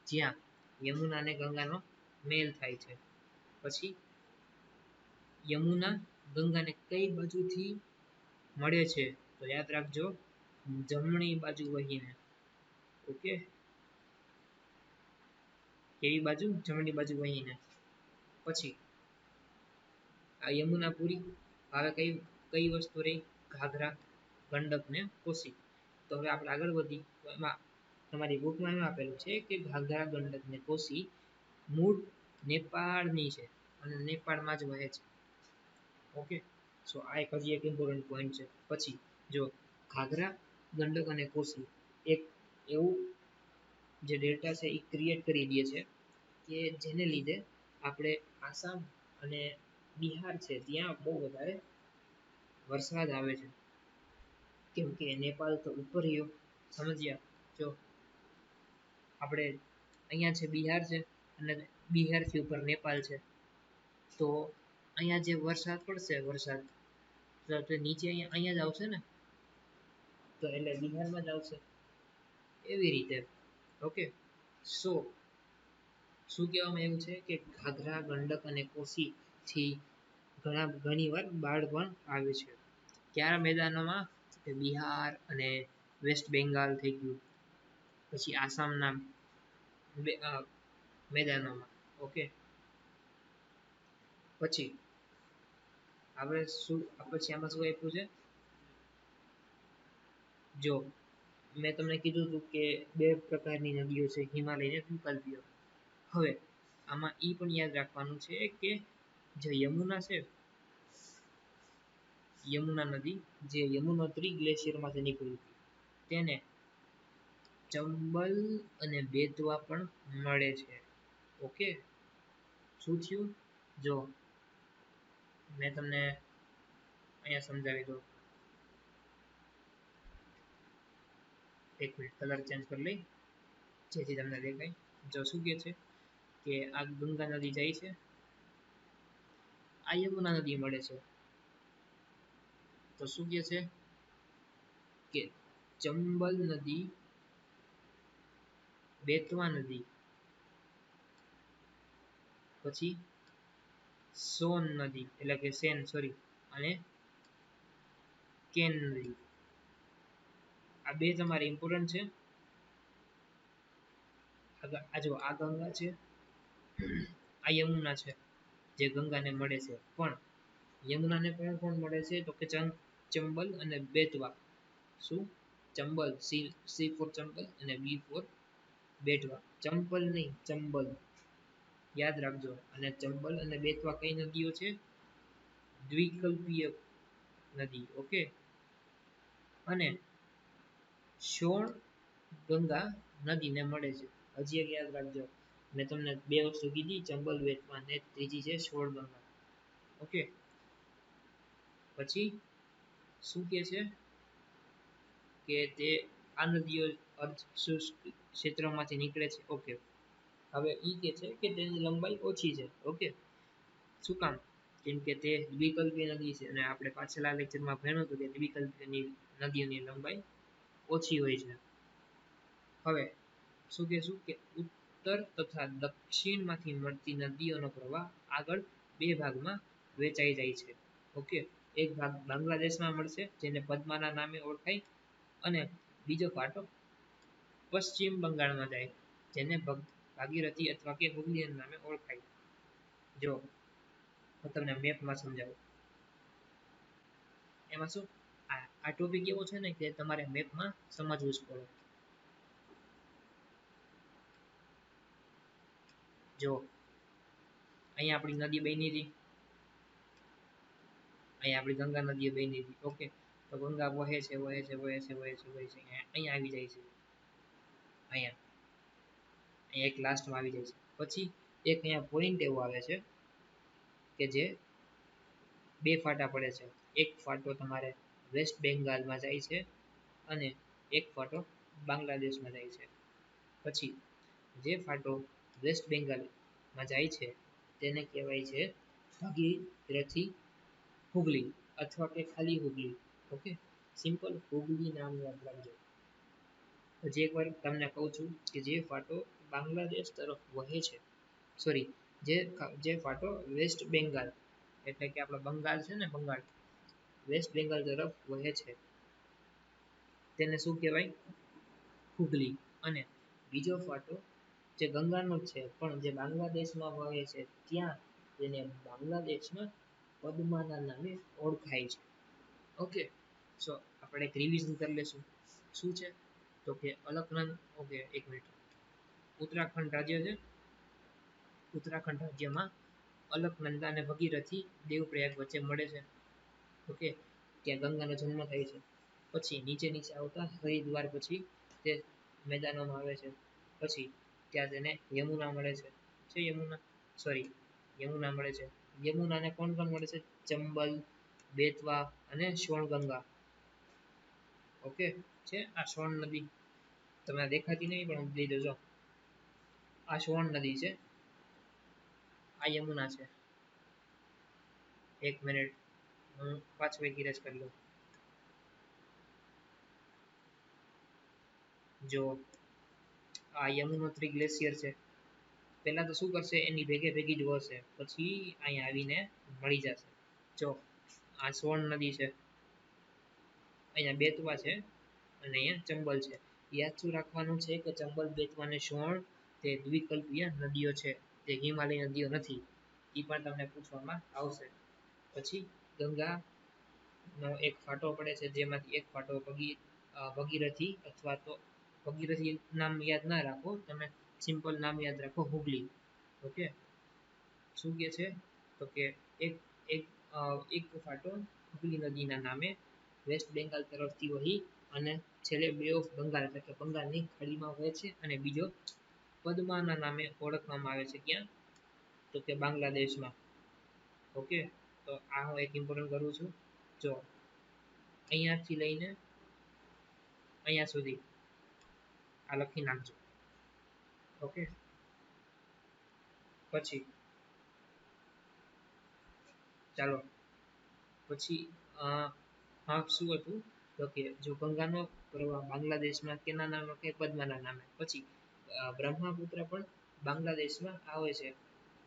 જ્યાં યમુના અને ગંગાનો મેલ થાય છે. પછી યમુના ગંગાને કઈ બાજુથી મળે છે? તો યાદ રાખજો, જમણી બાજુ વહીને. ઓકે, કેવી બાજુ? જમણી બાજુ વહીને. પછી આ યમુના પૂરી. હવે કઈ કઈ વસ્તુ રહી? ઘાઘરા, ગંડક ને કોસી. તો હવે આપણે આગળ વધી તો એમાં તમારી બુકમાં એમ આપેલું છે કે ઘાઘરા, ગંડક ને કોસી મૂળ નેપાળની છે અને નેપાળમાં જ વહે છે. ઓકે, સો આ એક હજી એક ઇમ્પોર્ટન્ટ પોઈન્ટ છે. પછી જો ઘાઘરા, ગંડક અને કોસી એક એવું જે ડેલ્ટા છે એ ક્રિએટ કરી દે છે કે જેને લીધે આપણે આસામ અને બિહાર છે ત્યાં બહુ વધારે વરસાદ આવે છે. કેમ કે નેપાળ તો ઉપર રહ્યો. સમજ્યા? જો આપણે અહીંયા છે બિહાર છે અને બિહારથી ઉપર નેપાળ છે. તો અહીંયા જે વરસાદ પડશે, વરસાદ તો નીચે અહીંયા જ આવશે ને, તો એટલે બિહારમાં જ આવશે. એવી રીતે. ઓકે, સો શું કહેવામાં આવ્યું છે કે ઘાઘરા, ગંડક અને કોસીથી ઘણી વાર બાઢ પણ આવે છે. કયા મેદાનોમાં? બિહાર અને વેસ્ટ બેંગાલ થઈ ગયું, પછી આસામના મેદાનોમાં. ઓકે, પછી આપણે શું પછી આમાં શું આપ્યું છે? જો મેં તમને કીધું હતું કે બે પ્રકારની નદીઓ છે, હિમાલય અને વિકલ્પીય. હવે આમાં એ પણ યાદ રાખવાનું છે કે જે યમુના છે, યમુના નદી જે યમુનોત્રી ગ્લેશિયરમાંથી નીકળી તેને ચંબલ અને બેતવા પણ મળે છે. ઓકે, શું થયું? જો મેં તમને અહીંયા સમજાવી દઉં. એક મિનિટ કલર ચેન્જ કરી લઈ જેથી તમને દેખાય. જો શું કહે છે કે આ ગંગા નદી જાય છે, આ યમુના નદી મળે છે. તો શું કહે છે કે ચંબલ નદી, બેતવા નદી, પછી સોન નદી એટલે કે સેન સોરી, અને કેન નદી. આ બે તમારે ઇમ્પોર્ટન્ટ છે. આ જો આ ગંગા છે, આ યમુના છે જે ગંગાને મળે છે. પણ યમુનાને કોણ કોણ મળે છે? તો કે ચંબલ અને બેતવા. શું? ચંબલ, સી ફોર ચંબલ અને બી ફોર બેટવા. ચંપલ નહીં, ચંબલ યાદ રાખજો. અને ચંબલ અને બેતવા કઈ નદીઓ છે? દ્વિકલ્પીય નદી. ઓકે, અને શોણ ગંગા નદીને મળે છે. હજી એક યાદ રાખજો, મેં તમને બે વસ્તુ કીધી, ચંબલ બેતવા, ને ત્રીજી છે શોળ ગંગા. ઓકે, પછી શું કે છે કે તે આ નદીઓ અર્ધ શુષ્ક ક્ષેત્રમાંથી નીકળે છે. ઓકે, હવે એ કે છે કે તેની લંબાઈ ઓછી છે. ઓકે, શું કામ? કેમ કે તે દ્વિકલ્પીય નદી છે અને આપણે પાછલા લેક્ચરમાં ભણ્યું હતું કે દ્વિકલ્પીય નદીઓની લંબાઈ ઓછી હોય છે. હવે શું કહેશું કે ઉત્તર તથા દક્ષિણમાંથી મળતી નદીઓનો પ્રવાહ આગળ બે ભાગમાં વહેંચાઈ જાય છે. ઓકે, એક ભાગ બાંગ્લાદેશમાં મળશે જેને પદ્માના નામે ઓળખાય, અને બીજો પાટો પશ્ચિમ બંગાળમાં જાય જેને ભાગીરથી અથવા કે હુગલી નામે ઓળખાય. જો હું તમને મેપમાં સમજાવું. એમાં શું, આ ટોપિક એવો છે ને કે તમારે મેપમાં સમજવું જ પડે. જો અહીંયા આપણી નદી બની હતી, અહીંયા આપણી ગંગા નદીઓ બની હતી. ઓકે, તો ગંગા વહે છે વહે છે વહે છે વહે છે વહે છે, અહીંયા આવી જાય છે. અહીંયા એક લાસ્ટમાં આવી જાય છે. પછી એક અહીંયા પોઈન્ટ એવો આવે છે કે જે બે ફાટા પડે છે. એક ફાટો તમારે વેસ્ટ બેંગાલમાં જાય છે અને એક ફાટો બાંગ્લાદેશમાં જાય છે. પછી જે ફાટો વેસ્ટ બેંગાલમાં જાય છે તેને કહેવાય છે ભાગીરથી હુગલી અથવા કે ખાલી હુગલી. ઓકે, સિમ્પલ હુગલી નામ યાદ રાખજો. હજી એકવાર તમને કહું છું કે જે ફાટો બાંગ્લાદેશ તરફ વહે છે, સોરી, જે ફાટો વેસ્ટ બેંગાલ એટલે કે આપણો બંગાળ છે ને, બંગાળ વેસ્ટ બેંગાલ તરફ વહે છે તેને શું કહેવાય? હુગલી. અને બીજો ફાટો જે ગંગાનો જ છે પણ જે બાંગ્લાદેશમાં વહે છે ત્યાં તેને બાંગ્લાદેશમાં પદ્માના નામે ઓળખાય છે. ઓકે, સો આપણે એક રિવિઝન કરી લેશું. શું છે તો કે અલકનંદ. ઓકે, એક મિનિટ. ઉત્તરાખંડ રાજ્ય છે. ઉત્તરાખંડ રાજ્યમાં અલકનંદા અને ભગીરથી દેવપ્રયાગ વચ્ચે મળે છે. ઓકે, ત્યાં ગંગાનો જન્મ થાય છે. પછી નીચે નીચે આવતા હરિદ્વાર પછી તે મેદાનોમાં આવે છે. પછી ત્યાં તેને યમુના મળે છે. યમુના, સોરી, યમુના મળે છે. યમુનાને કોણ કોણ મળે છે? ચંબલ, બેતવા અને શોણગંગા. ઓકે, છે આ સોન નદી તમને દેખાતી નહીં પણ હું દઈ દઉં. આ સોન નદી છે, આ યમુના છે. એક મિનિટ હું પાછું એક ઇરેઝ કરી લઉં. જો આ યમુનોત્રી ગ્લેશિયર છે, પહેલા તો શું કરશે, એની ભેગે ભેગી જ વળશે, પછી અહીંયા આવીને મળી જશે. જો આ સોન નદી છે, અહીંયા બેતવા છે અને અહીંયા ચંબલ છે. યાદ શું રાખવાનું છે કે ચંબલ, બેતવા અને સોણ તે દ્વિકલ્પીય નદીઓ છે, તે હિમાલય નદીઓ નથી. એ પણ તમને પૂછવામાં આવશે. પછી ગંગાનો એક ફાટો પડે છે જેમાંથી એક ફાટો ભગીરથી અથવા તો ભગીરથી નામ યાદ ના રાખો તમે, સિમ્પલ નામ યાદ રાખો, હુગલી. ઓકે, શું કે છે તો કે એક એક એક ફાટો હુગલી નદીના નામે વેસ્ટ બેંગાલ તરફથી વહી અને છેલ્લે બે ઓફ બંગાળ એટલે કે બંગાળની ખાડીમાં વહે છે, અને બીજો પદ્માના નામે ઓળખવામાં આવે છે. ક્યાં? તો કે બાંગ્લાદેશમાં. ઓકે, તો આ હું એક ઇમ્પોર્ટન્ટ કરું છું. જો અહીંયાથી લઈને અહીંયા સુધી આ લખી નાખજો. ઓકે, પછી ચાલો પછી હા શું હતું તો કે જો ગંગાનો પ્રવાહ બાંગ્લાદેશમાં કેના નામે કે પદ્માના નામે. પછી બ્રહ્મપુત્ર પણ બાંગ્લાદેશમાં આવે છે.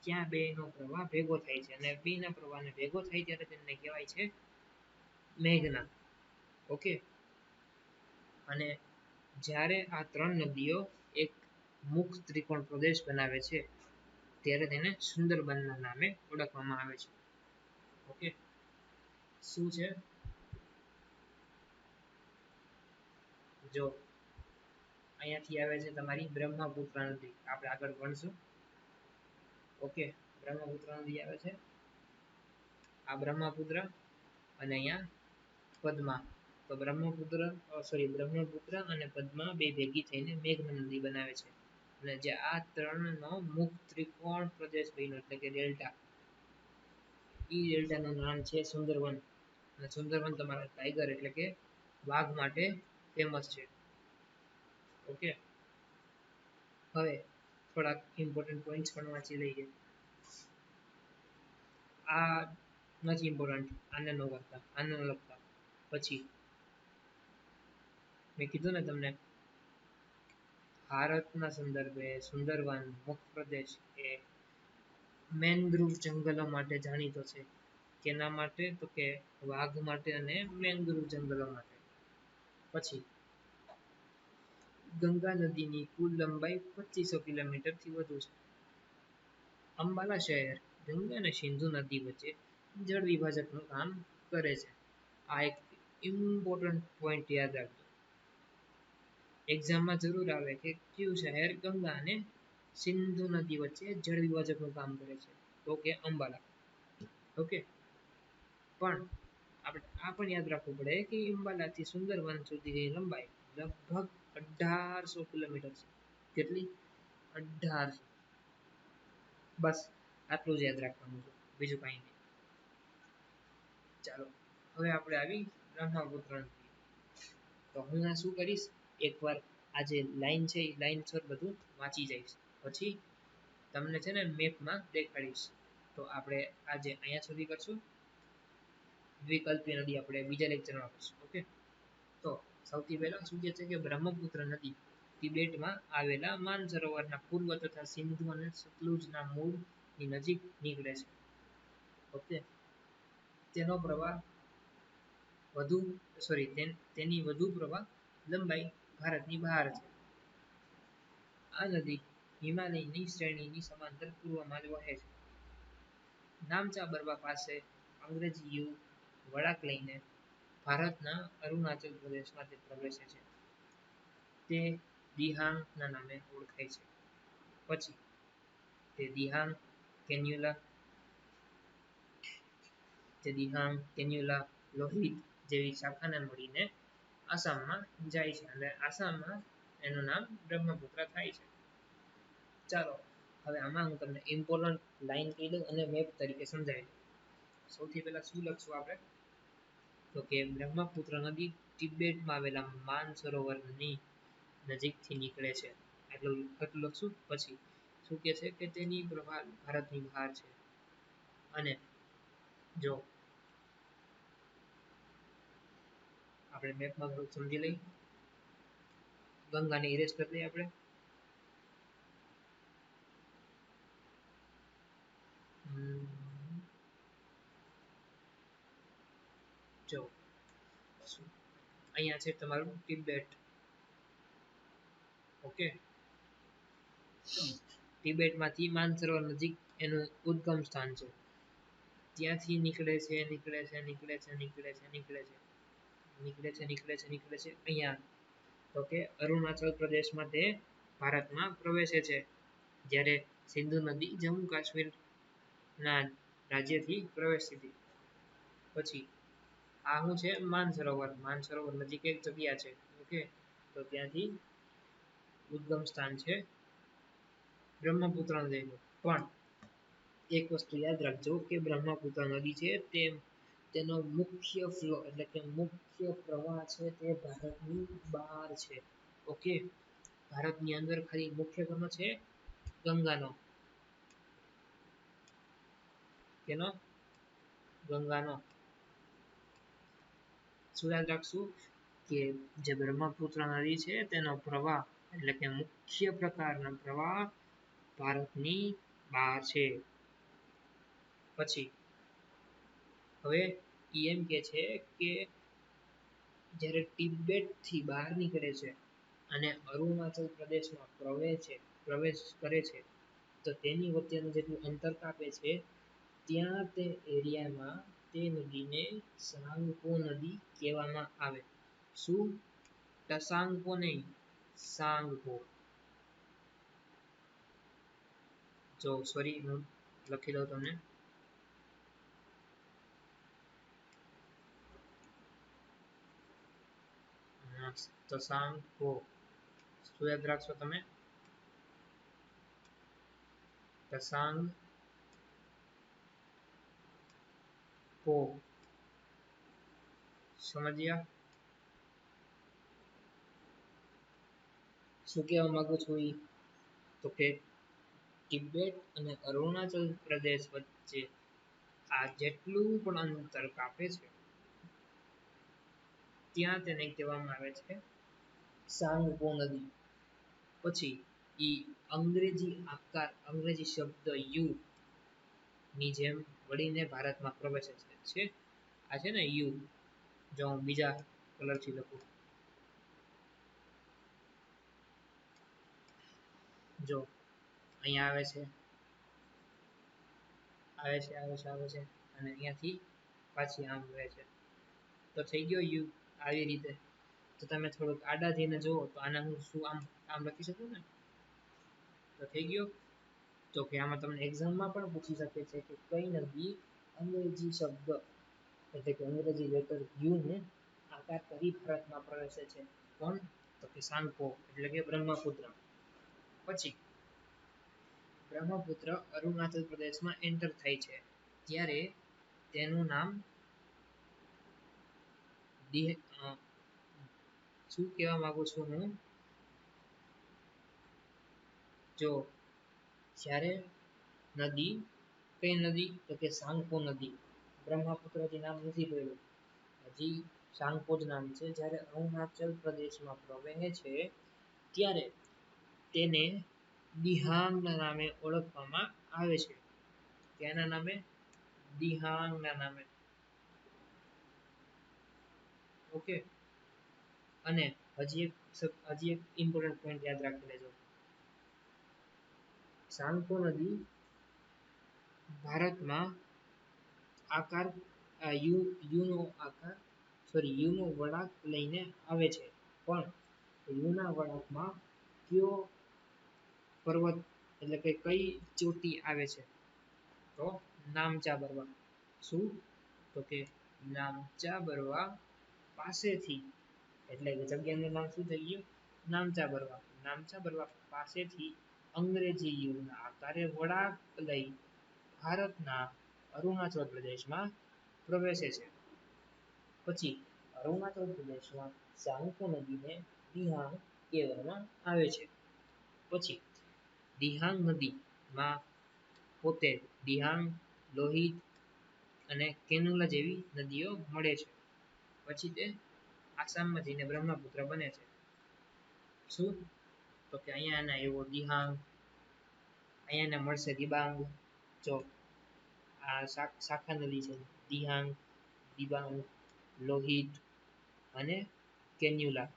ત્યાં બેનો પ્રવાહ ભેગો થાય છે અને બેના પ્રવાહને ભેગો થાય ત્યારે તેમને કહેવાય છે મેઘના. ઓકે, અને જ્યારે આ ત્રણ નદીઓ એક મુખ ત્રિકોણ પ્રદેશ બનાવે છે ત્યારે તેને સુંદરબનના નામે ઓળખવામાં આવે છે. ઓકે, શું છે? જો અહીંયાથી આવે છે તમારી બ્રહ્મપુત્ર નદી, આપણે આગળ ભણશું. ઓકે, બ્રહ્મપુત્ર નદી આવે છે, આ બ્રહ્મપુત્ર, અને અહીંયા પદ્મા. તો બ્રહ્મપુત્ર અને પદ્મા બે ભેગી થઈને મેઘના નદી બનાવે છે. અને જે આ ત્રણનો મુખ ત્રિકોણ પ્રદેશ બન્યો એટલે કે ડેલ્ટા, એ ડેલ્ટાનું નામ છે સુંદરવન. અને સુંદરવન તમારા ટાઈગર એટલે કે વાઘ માટે ફેમસ છે. ઓકે, હવે થોડાક ઇમ્પોર્ટન્ટ પોઈન્ટ્સ પણ વાંચી લઈએ. આ નથી ઇમ્પોર્ટન્ટ, આને ન કરતા, આને ન લખતા. પછી મેં કીધું ને તમને ભારતના સંદર્ભે સુંદરવન મુખ્ય પ્રદેશ એ મેંગ્રુવ જંગલો માટે જાણીતો છે. કેના માટે? તો કે વાઘ માટે અને મેંગ્રુવ જંગલો માટે. પછી ગંગા નદીની કુલ લંબાઈ 2500 કિલોમીટરથી વધુ છે. અંબાલા શહેર ગંગા અને સિંધુ નદી વચ્ચે જળ વિભાજકનું કામ કરે છે. આ એક ઇમ્પોર્ટન્ટ પોઈન્ટ યાદ રાખજો. એક્ઝામમાં જરૂર આવે કે કયું શહેર ગંગા અને સિંધુ નદી વચ્ચે જળ વિભાજકનું કામ કરે છે? તો કે અંબાલા. ઓકે, પણ આપણે આ પણ યાદ રાખવું પડે કે અંબાલાથી સુંદરવન સુધીની લંબાઈ લગભગ 1800 કિલોમીટર છે. કેટલી? 1800. બસ આટલું જ યાદ રાખવાનું છે, બીજું કાંઈ નહીં. ચાલો હવે આપણે આવી બ્રહ્મપુત્ર નદી. તો હું આ શું કરીશ, એકવાર આ જે લાઈન છે એ લાઈન સર બધું વાંચી જઈશ, પછી તમને છે ને મેપમાં દેખાડીશ. તો આપણે આજે અહીંયા સુધી કરશું. વિકલ્પી નદી આપણે બીજા લેક્ચરમાં કરશું. ઓકે, તો સૌથી પહેલા શું કહે છે કે બ્રહ્મપુત્ર નદી તિબેટમાં આવેલા માનસરોવરના પૂર્વ તથા સિંધુ અને સતલુજના મૂળની નજીક નીકળે છે. ઓકે, તેનો પ્રવાહ તેની વધુ પ્રવાહ લંબાઈ ભારતની બહાર છે. આ નદી હિમાલયની શ્રેણીની સમાંતર પૂર્વમાં જ વહે છે. નામચા બરવા પાસે અંગ્રેજી વળાંક લઈને ભારતના અરુણાચલ પ્રદેશમાં તે પ્રવેશે છે. તે દિહાંગના નામે ઓળખાય છે. પછી તે દિહાંગ કેન્યુલા લોહિત જેવી શાખાને મળીને આસામમાં જાય છે અને આસામમાં એનું નામ બ્રહ્મપુત્ર થાય છે. ચાલો હવે આમાં હું તમને ઇમ્પોર્ટન્ટ લાઈન કહી દઉં અને મેપ તરીકે સમજાવી દઉં. સૌથી પહેલા શું લખશું આપણે, તો કે બ્રહ્મપુત્ર નદી તિબેટમાં આવેલા માનસરોવરની નજીકથી નીકળે છે. એટલું લખશું. પછી શું કહે છે કે તેની પ્રવાહ ભારતની બહાર છે. અને જો આપણે મેપમાં થોડુંક સમજી લઈએ, ગંગાને ઇરેઝ કરી દઈએ આપણે. જો અહીંયા છે તમારું તિબેટ. ઓકે, તિબેટમાંથી માનસરોવર નજીક એનું ઉદ્ગમ સ્થાન છે. ત્યાંથી નીકળે છે અહીંયા તો કે અરુણાચલ પ્રદેશમાં તે ભારતમાં પ્રવેશે છે. જ્યારે સિંધુ નદી જમ્મુ કાશ્મીરના રાજ્યથી પ્રવેશી હતી. પછી આ શું છે? માનસરોવર નજીક એક જગ્યા છે. ઓકે, તો ત્યાંથી ઉદ્ગમ સ્થાન છે બ્રહ્મપુત્ર નદી, પણ એક વસ્તુ યાદ રાખજો કે બ્રહ્મપુત્ર નદી છે તેનો મુખ્ય ફ્લો એટલે કે મુખ્ય પ્રવાહ છે તે ભારતની બહાર છે. ઓકે, ભારતની અંદર ખાલી મુખ્ય કોનો છે? ગંગાનો. કેનો? ગંગાનો. શું યાદ રાખશું કે જે બ્રહ્મપુત્ર નદી છે તેનો પ્રવાહ એટલે કે મુખ્ય પ્રકારનો પ્રવાહ ભારતની બહાર છે. પછી હવે એમ કે છે કે જ્યારે તિબેટ થી બહાર નીકળે છે અને અરુણાચલ પ્રદેશમાં પ્રવેશ કરે છે તો તેની વચ્ચેનું જેટલું અંતર કાપે છે ત્યાં તે એરિયામાં તે નદીને સાંગપો નદી કહેવામાં આવે. શું? ટસાંગપો નહીં, સાંગપો. જો સોરી હું લખી દઉં તમને. ટસાંગપો શું યાદ રાખશો તમે? ટસાંગ પો. સમજ્યા? શું કહેવા માંગુ છું એ? તો કે તિબેટ અને અરુણાચલ પ્રદેશ વચ્ચે આ જેટલું પણ અંતર કાપે છે ત્યાં તેને કહેવામાં આવે છે સાંગપો નદી. પછી અંગ્રેજી શબ્દ યુ ની જેમ વળીને ભારતમાં પ્રવેશે છે. આ છે ને યુ, જો હું બીજા કલરથી લખું, જો અહીંયા આવે છે અને અહીંયાથી પાછી આમ રહે છે. તો થઈ ગયો યુ આવી રીતે. તો તમે થોડુંક આડા થઈને જુઓ તો આને હું શું આમ લખી શકું ને? તો થઈ ગયો. તો કે આમાં તમને એક્ઝામમાં પણ પૂછી શકે છે કે કઈ નદી અંગ્રેજી શબ્દ એટલે કે અંગ્રેજી લેટર યુ ને આકાર કરી ભારતમાં પ્રવેશે છે. કોણ? તો કે સાંગપો એટલે કે બ્રહ્મપુત્ર. પછી બ્રહ્મપુત્ર અરુણાચલ પ્રદેશમાં એન્ટર થાય છે ત્યારે તેનું નામ શું કહેવા માંગુ છું હું? જો જ્યારે નદી, કઈ નદી? તો કે સાંગપો નદી. બ્રહ્મપુત્રથી નામ નથી પડ્યું, હજી સાંગપો જ નામ છે. જ્યારે અરુણાચલ પ્રદેશમાં પ્રવેશે છે ત્યારે તેને દિહાંગના નામે ઓળખવામાં આવે છે. કેના નામે? દિહાંગના નામે. ઓકે, અને હજી એક ઇમ્પોર્ટન્ટ પોઈન્ટ યાદ રાખી લેજો. સાંગપો નદી ભારતમાં યુનો વળાંક લઈને આવે છે, પણ યુના વળાંકમાં કયો પર્વત એટલે કે કઈ ચોટી આવે છે? તો નામચા બરવા. શું? તો કે નામચા બરવા પાસેથી, એટલે કે જગ્યાનું નામ શું થઈ ગયું? નામચા બરવા. નામચા બરવા પાસેથી અંગ્રેજી યુગના આકારે વળાંક લઈ ભારતના અરુણાચલ પ્રદેશમાં પ્રવેશે છે. પછી અરુણાચલ પ્રદેશમાં સાંગપો નદીને દિહાંગ કહેવામાં આવે છે. પછી દિહાંગ નદીમાં પોતે દિહાંગ, લોહિત અને કેનુલા જેવી નદીઓ મળે છે. પછી તે આસામમાં જઈને બ્રહ્મપુત્ર બને છે. શું? તો કે અહીંયા ના એવો દિહાંગ, અહીંયાને મળશે દિબાંગ. જો આ શાખા નદી છે, દિહાંગ, દિબાંગ, લોહિત અને કેન્યુલા.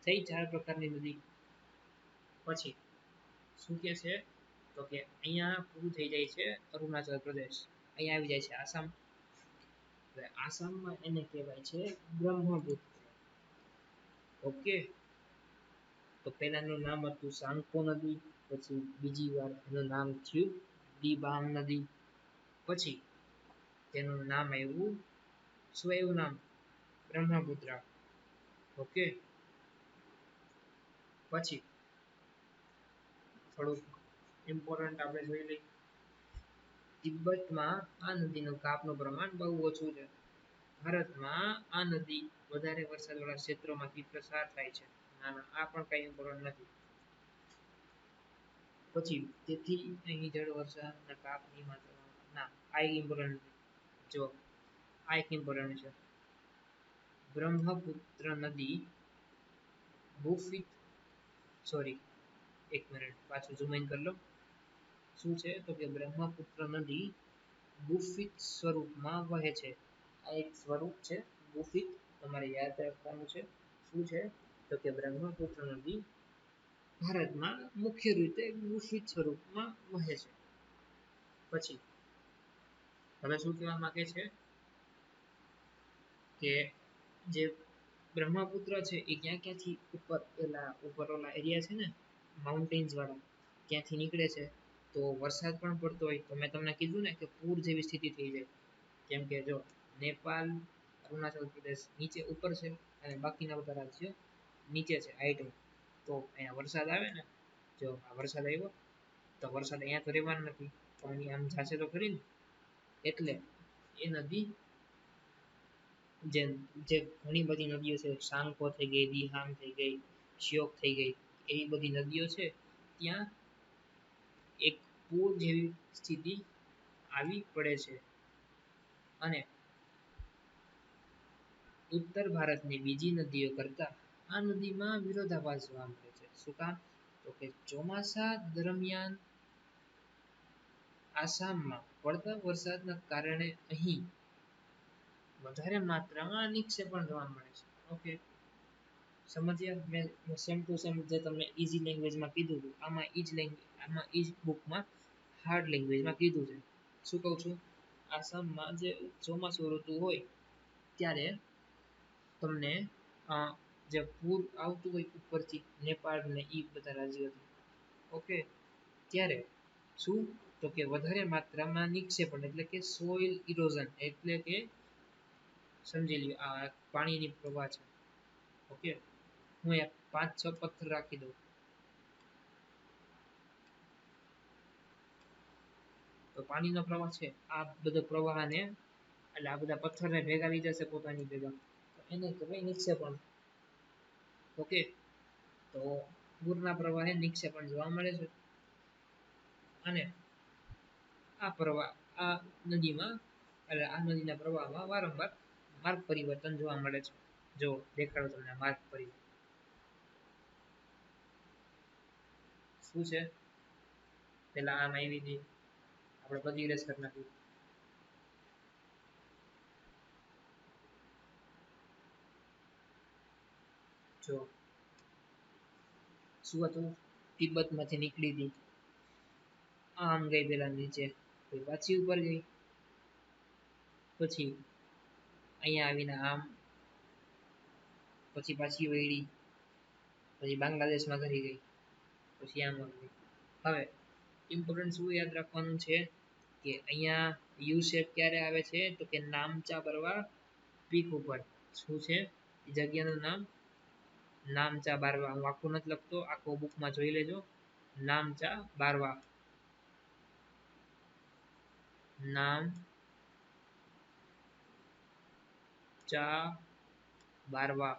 થઈ 4 પ્રકારની નદી. પછી શું કે છે? તો કે અહીંયા પૂરું થઈ જાય છે અરુણાચલ પ્રદેશ, અહીંયા આવી જાય છે આસામ. આસામમાં એને કહેવાય છે બ્રહ્મપુત્ર. ઓકે, તો પહેલાનું નામ હતું સાંગપો નદી, પછી બીજી વાર એનું નામ થયું દિબાંગ નદી. પછી તેનું નામ આવ્યું, શું આવ્યું નામ? બ્રહ્મપુત્ર. ઓકે, પછી થોડુંક ઇમ્પોર્ટન્ટ આપણે જોઈ લઈએ. તિબ્બતમાં આ નદીનું કાપનું પ્રમાણ બહુ ઓછું છે. ભારતમાં આ નદી વધારે વરસાદવાળા ક્ષેત્રોમાંથી પસાર થાય છે. ના ના, આ પણ કઈ ઇમ્પોર્ટન્ટ નથી. પછી તેથી અહીં જળ વર્ષાના કાપની માત્રા, ના આ એક ઇમ્પોર્ટન્ટ નથી. જો આ એક ઇમ્પોર્ટન્ટ છે. બ્રહ્મપુત્ર નદી ભૂફિત, સોરી એક મિનિટ પાછું ઝૂમ ઇન કરી લો. શું છે તો કે બ્રહ્મપુત્ર નદી ગુફિત સ્વરૂપમાં વહે છે. આ એક સ્વરૂપ છે ગુફિત, તમારે યાદ રાખવાનું છે. શું છે તો કે બ્રહ્મપુત્ર નદી ભારતમાં મુખ્ય રીતે ગુફિત સ્વરૂપમાં વહે છે. પછી હવે શું કહેવા માંગે છે કે જે બ્રહ્મપુત્ર છે એ ક્યાં ક્યાંથી ઉપર ઓલા એરિયા છે ને માઉન્ટેન્સ વાળા, ત્યાંથી નીકળે છે. તો વરસાદ પણ પડતો હોય તો મેં તમને કીધું ને કે પૂર જેવી સ્થિતિ થઈ જાય. કેમ કે જો નેપાલ, અરુણાચલ પ્રદેશ નીચે ઉપર છે અને બાકીના બધા રાજ્યો નીચે છે હાઈટમાં. તો અહીંયા વરસાદ આવે ને, જો આ વરસાદ આવ્યો તો વરસાદ અહીંયા તો રહેવાનો નથી, તો અહીં આમ જાશે તો ખરી ને. એટલે એ નદી જે ઘણી બધી નદીઓ છે, સાંગપો થઈ ગઈ, દિહાંગ થઈ ગઈ, શ્યોક થઈ ગઈ, એવી બધી નદીઓ છે, ત્યાં એક પૂર જેવી સ્થિતિ આવી પડે છે. અને ઉત્તર ભારતની બીજી નદીઓ કરતા આ નદીમાં વિરોધાભાસ જોવા મળે છે. શું કામ તો કે ચોમાસા દરમિયાન આસામમાં પડતા વરસાદના કારણે અહીં વધારે માત્રામાં નિક્ષેપણ જોવા મળે છે. ઓકે, સમજ્યા? મેં સેમ ટુ સેમ જે તમને ઈઝી લેંગ્વેજમાં કીધું હતું, આમાં ઈ જ બુકમાં હાર્ડ લેંગ્વેજમાં કીધું છે. શું કહું છું? આસામમાં જે ચોમાસું ઋતુ હોય ત્યારે તમને જે પૂર આવતું હોય ઉપરથી નેપાળ ને એ બધા રાજ્યોથી, ઓકે, ત્યારે શું તો કે વધારે માત્રામાં નિક્ષેપણ એટલે કે સોઇલ ઇરોઝન, એટલે કે સમજી લ્યો આ પાણીની પ્રવાહ છે. ઓકે, હું એક 5-6 પથ્થર રાખી દઉં તો પાણીનો પ્રવાહ છે, આ બધો પ્રવાહને એટલે આ બધા પથ્થરને ભેગા લઈ જશે પોતાની ભેગા, એને કહેવાય નિક્ષેપણ. ઓકે, તો પૂરના પ્રવાહે નિક્ષેપણ જોવા મળે છે. અને આ પ્રવાહ આ નદીમાં એટલે આ નદીના પ્રવાહમાં વારંવાર માર્ગ પરિવર્તન જોવા મળે છે. જો દેખાડો તમને માર્ગ પરિવર્તન શું છે. પેલા આમ આવી હતી, આપણે બધી રેસ કરી નાખી. જો શું હતું, તિબ્બત માંથી નીકળી હતી, આમ ગઈ પેલા નીચે, પાછી ઉપર ગઈ, પછી અહીંયા આવીને આમ, પછી પાછી વળી, પછી બાંગ્લાદેશમાં કરી ગઈ, પછી આમ આવી. હવે ઇમ્પોર્ટન્ટ શું યાદ રાખવાનું છે કે અહીંયા યુ શેપ ક્યારે આવે છે તો કે નામચા બરવા પીક ઉપર. શું છે એ જગ્યાનું નામ? નામચા બારવા. હું આખું નથી લખતો, આખો બુકમાં જોઈ લેજો. નામચા બારવા, નામ ચા બારવા.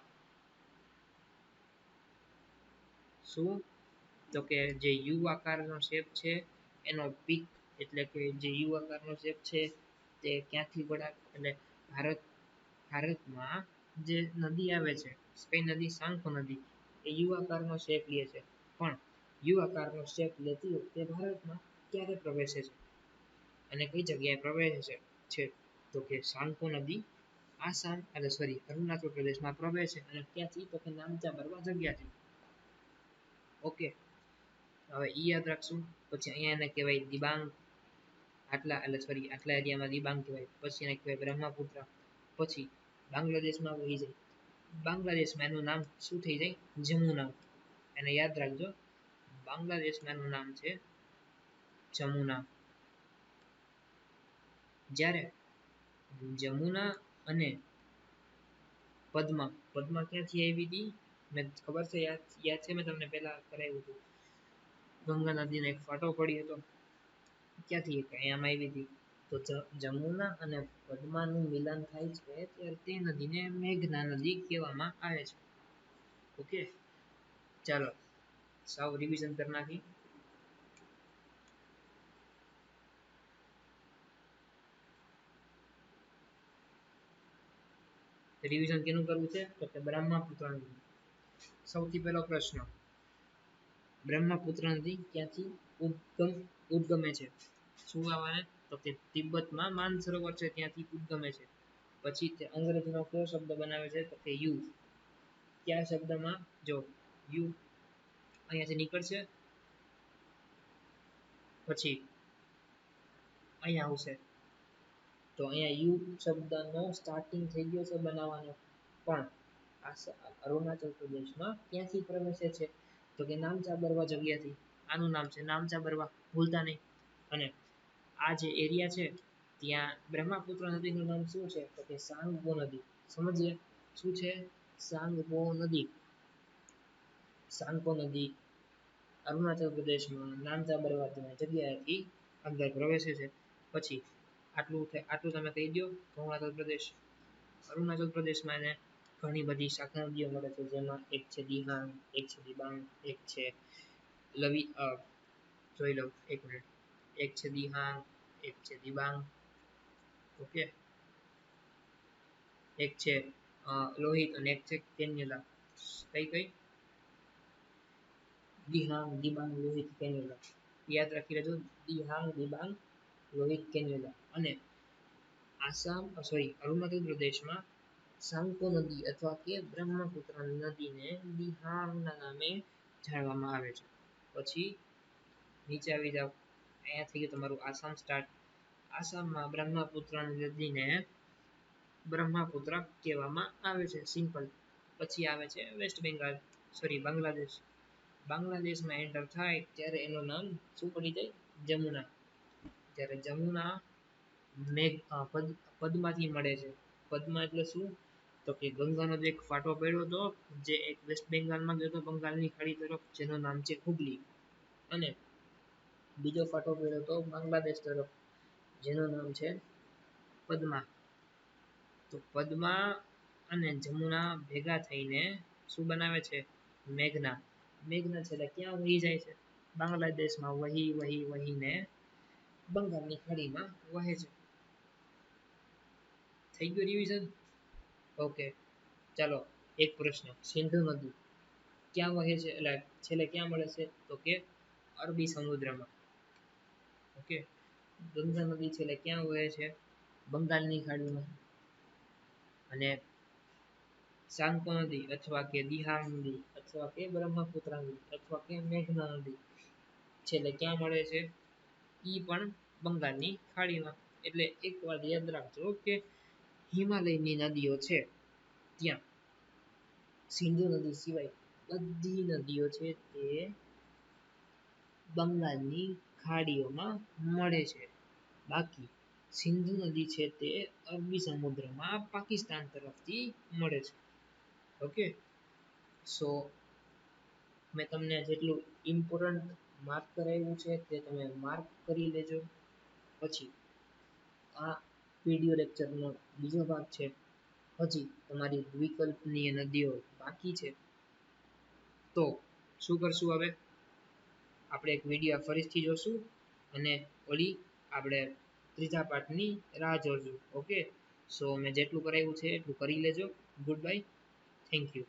શું તો કે જે યુ આકારનો શેપ છે એનો પીક, એટલે કે જે યુ આકારનો શેપ છે તે ક્યાંથી વળા એટલે ભારતમાં જે નદી આવે છે, કઈ નદી? સાંખો નદી, એ યુ આકારનો શેપ લે છે. પણ યુ આકારનો શેપ લેતી વખતે ભારતમાં ક્યારે પ્રવેશે છે અને કઈ જગ્યાએ પ્રવેશે છે તો કે સાંખો નદી આસામ એટલે સોરી અરુણાચલ પ્રદેશમાં પ્રવેશે અને ક્યાંથી તો કે નામચા બરવા જગ્યાથી. ઓકે, હવે ઈ યાદ રાખશું. પછી અહીંયા એને કહેવાય દિબાંગ, આટલા એટલે સોરી આટલા એરિયામાં દિબાંગ કહેવાય. પછી એને કહેવાય બ્રહ્મપુત્ર. પછી બાંગ્લાદેશમાં વહી જાય, બાંગ્લાદેશમાં એનું નામ શું થઈ જાય? જમુના. એને યાદ રાખજો, બાંગ્લાદેશમાં એનું નામ છે જમુના. જ્યારે જમુના અને પદ્મા, પદ્મા ક્યાંથી આવી હતી? મેં ખબર છે યાદ છે, મેં તમને પહેલા કરાવ્યું હતું. ગંગા નદીનો એક ફાટો પડ્યો હતો ક્યાંથી અહીંયામાં આવી હતી તો જમુના અને પદ્માનું મિલન થાય છે ત્યારે તે નદીને મેઘના નદી કહેવામાં આવે છે ઓકે ચાલો સાવ રિવિઝન કરી નાખી રિવિઝન કેનું કરવું છે તો કે બ્રહ્મપુત્રનું સૌથી પહેલો પ્રશ્ન બ્રહ્મપુત્ર નદી ક્યાંથી ઉદ્ગમે છે શું આવવાને તો કે તિબ્બતમાં માનસરોવર છે ત્યાંથી ઉદ્ગમે છે પછી તે અંગ્રેજીનો કયો શબ્દ બનાવે છે તો કે યુ કયા શબ્દમાં જો યુ અહીંયાથી નીકળશે પછી અહીંયા આવશે તો અહીંયા યુ શબ્દનો સ્ટાર્ટિંગ થઈ ગયો છે બનાવવાનો પણ અરુણાચલ પ્રદેશમાં ક્યાંથી પ્રવેશે છે તો કે નામચા બરવા જગ્યાથી આનું નામ છે નામચા બરવા ભૂલતા નહીં અને આ જે એરિયા છે ત્યાં બ્રહ્મપુત્ર નદીનું નામ શું છે તો કે સાંગપો નદી સમજીએ શું છે સાંગપો નદી સાંગપો નદી અરુણાચલ પ્રદેશમાં નામચા બરવા જગ્યાએથી અંદર પ્રવેશે છે પછી આટલું તમે કહી દો અરુણાચલ પ્રદેશમાં એને ઘણી બધી શાખા નદીઓ મળે છે જેમાં એક છે દિહાંગ એક છે દિબાંગ એક છે જોઈ લો એક મિનિટ એક છે દિહાંગ એક છે દિબાંગ ઓકે એક છે લોહિત અને એક છે કેન્યુલા કઈ દિહાંગ દિબાંગ લોહિત કેન્યુલા યાદ રાખી લેજો દિહાંગ દિબાંગ લોહિત કેન્યુલા અને અરુણાચલ પ્રદેશમાં સાંગપો નદી અથવા કે બ્રહ્મપુત્ર નદીને દિહાંગના નામે જાણવામાં આવે છે પછી નીચે આવી જાવ અહીંયા થઈ ગયું તમારું આસામ સ્ટાર્ટ આસામમાં બ્રહ્મપુત્ર નદીને બ્રહ્મપુત્ર કહેવામાં આવે છે સિમ્પલ પછી આવે છે વેસ્ટ બેંગાલ બાંગ્લાદેશમાં એન્ટર થાય ત્યારે એનું નામ શું પડી જાય જમુના ત્યારે જમુના પદમાંથી મળે છે પદમાં એટલે શું તો કે ગંગાનો જે એક ફાટો પડ્યો હતો જે એક વેસ્ટ બેંગાલમાં ગયો હતો બંગાળની ખાડી તરફ જેનું નામ છે હુગલી અને બીજો ફાટો પડ્યો હતો બાંગ્લાદેશ તરફ જેનું નામ છે પદ્મા તો પદ્મા અને જમુના ભેગા થઈને શું બનાવે છે મેઘના છેલ્લે ક્યાં વહી જાય છે બાંગ્લાદેશમાં વહીને બંગાળની ખાડીમાં વહે છે થઈ ગયું રિવિઝન ઓકે ચાલો એક પ્રશ્ન સિંધુ નદી ક્યાં વહે છે એટલે છેલ્લે ક્યાં મળે છે તો કે અરબી સમુદ્રમાં ઓકે ગંગા નદી છેલ્લે ક્યાં વહે છે બંગાળની ખાડીમાં અને સાંગપો નદી અથવા કે દિહાંગ નદી અથવા કે બ્રહ્મપુત્ર નદી અથવા કે મેઘના નદી છેલ્લે ક્યાં મળે છે ઈ પણ બંગાળની ખાડીમાં એટલે એક વાત યાદ રાખજો કે હિમાલયની નદીઓ છે ત્યાં સિંધુ નદી સિવાય બધી નદીઓ છે તે બંગાળની ખાડીઓમાં મળે છે બાકી સિંધુ નદી છે તે અરબી સમુદ્રમાં પાકિસ્તાન તરફથી મળે છે ઓકે સો મેં તમને જેટલું ઇમ્પોર્ટન્ટ માર્ક કરાવ્યું છે તે તમે માર્ક કરી લેજો પછી આ વિડીયો લેક્ચરનો બીજો ભાગ છે હજી તમારી વિકલ્પનીય નદીઓ બાકી છે તો શું કરશું હવે આપણે એક વિડીયો ફરીથી જોશું અને ઓલી આપણે ત્રીજા પાર્ટની રાહ જોશું ઓકે સો મેં જેટલું કરાવ્યું છે એટલું કરી લેજો ગુડ બાય થેન્ક યુ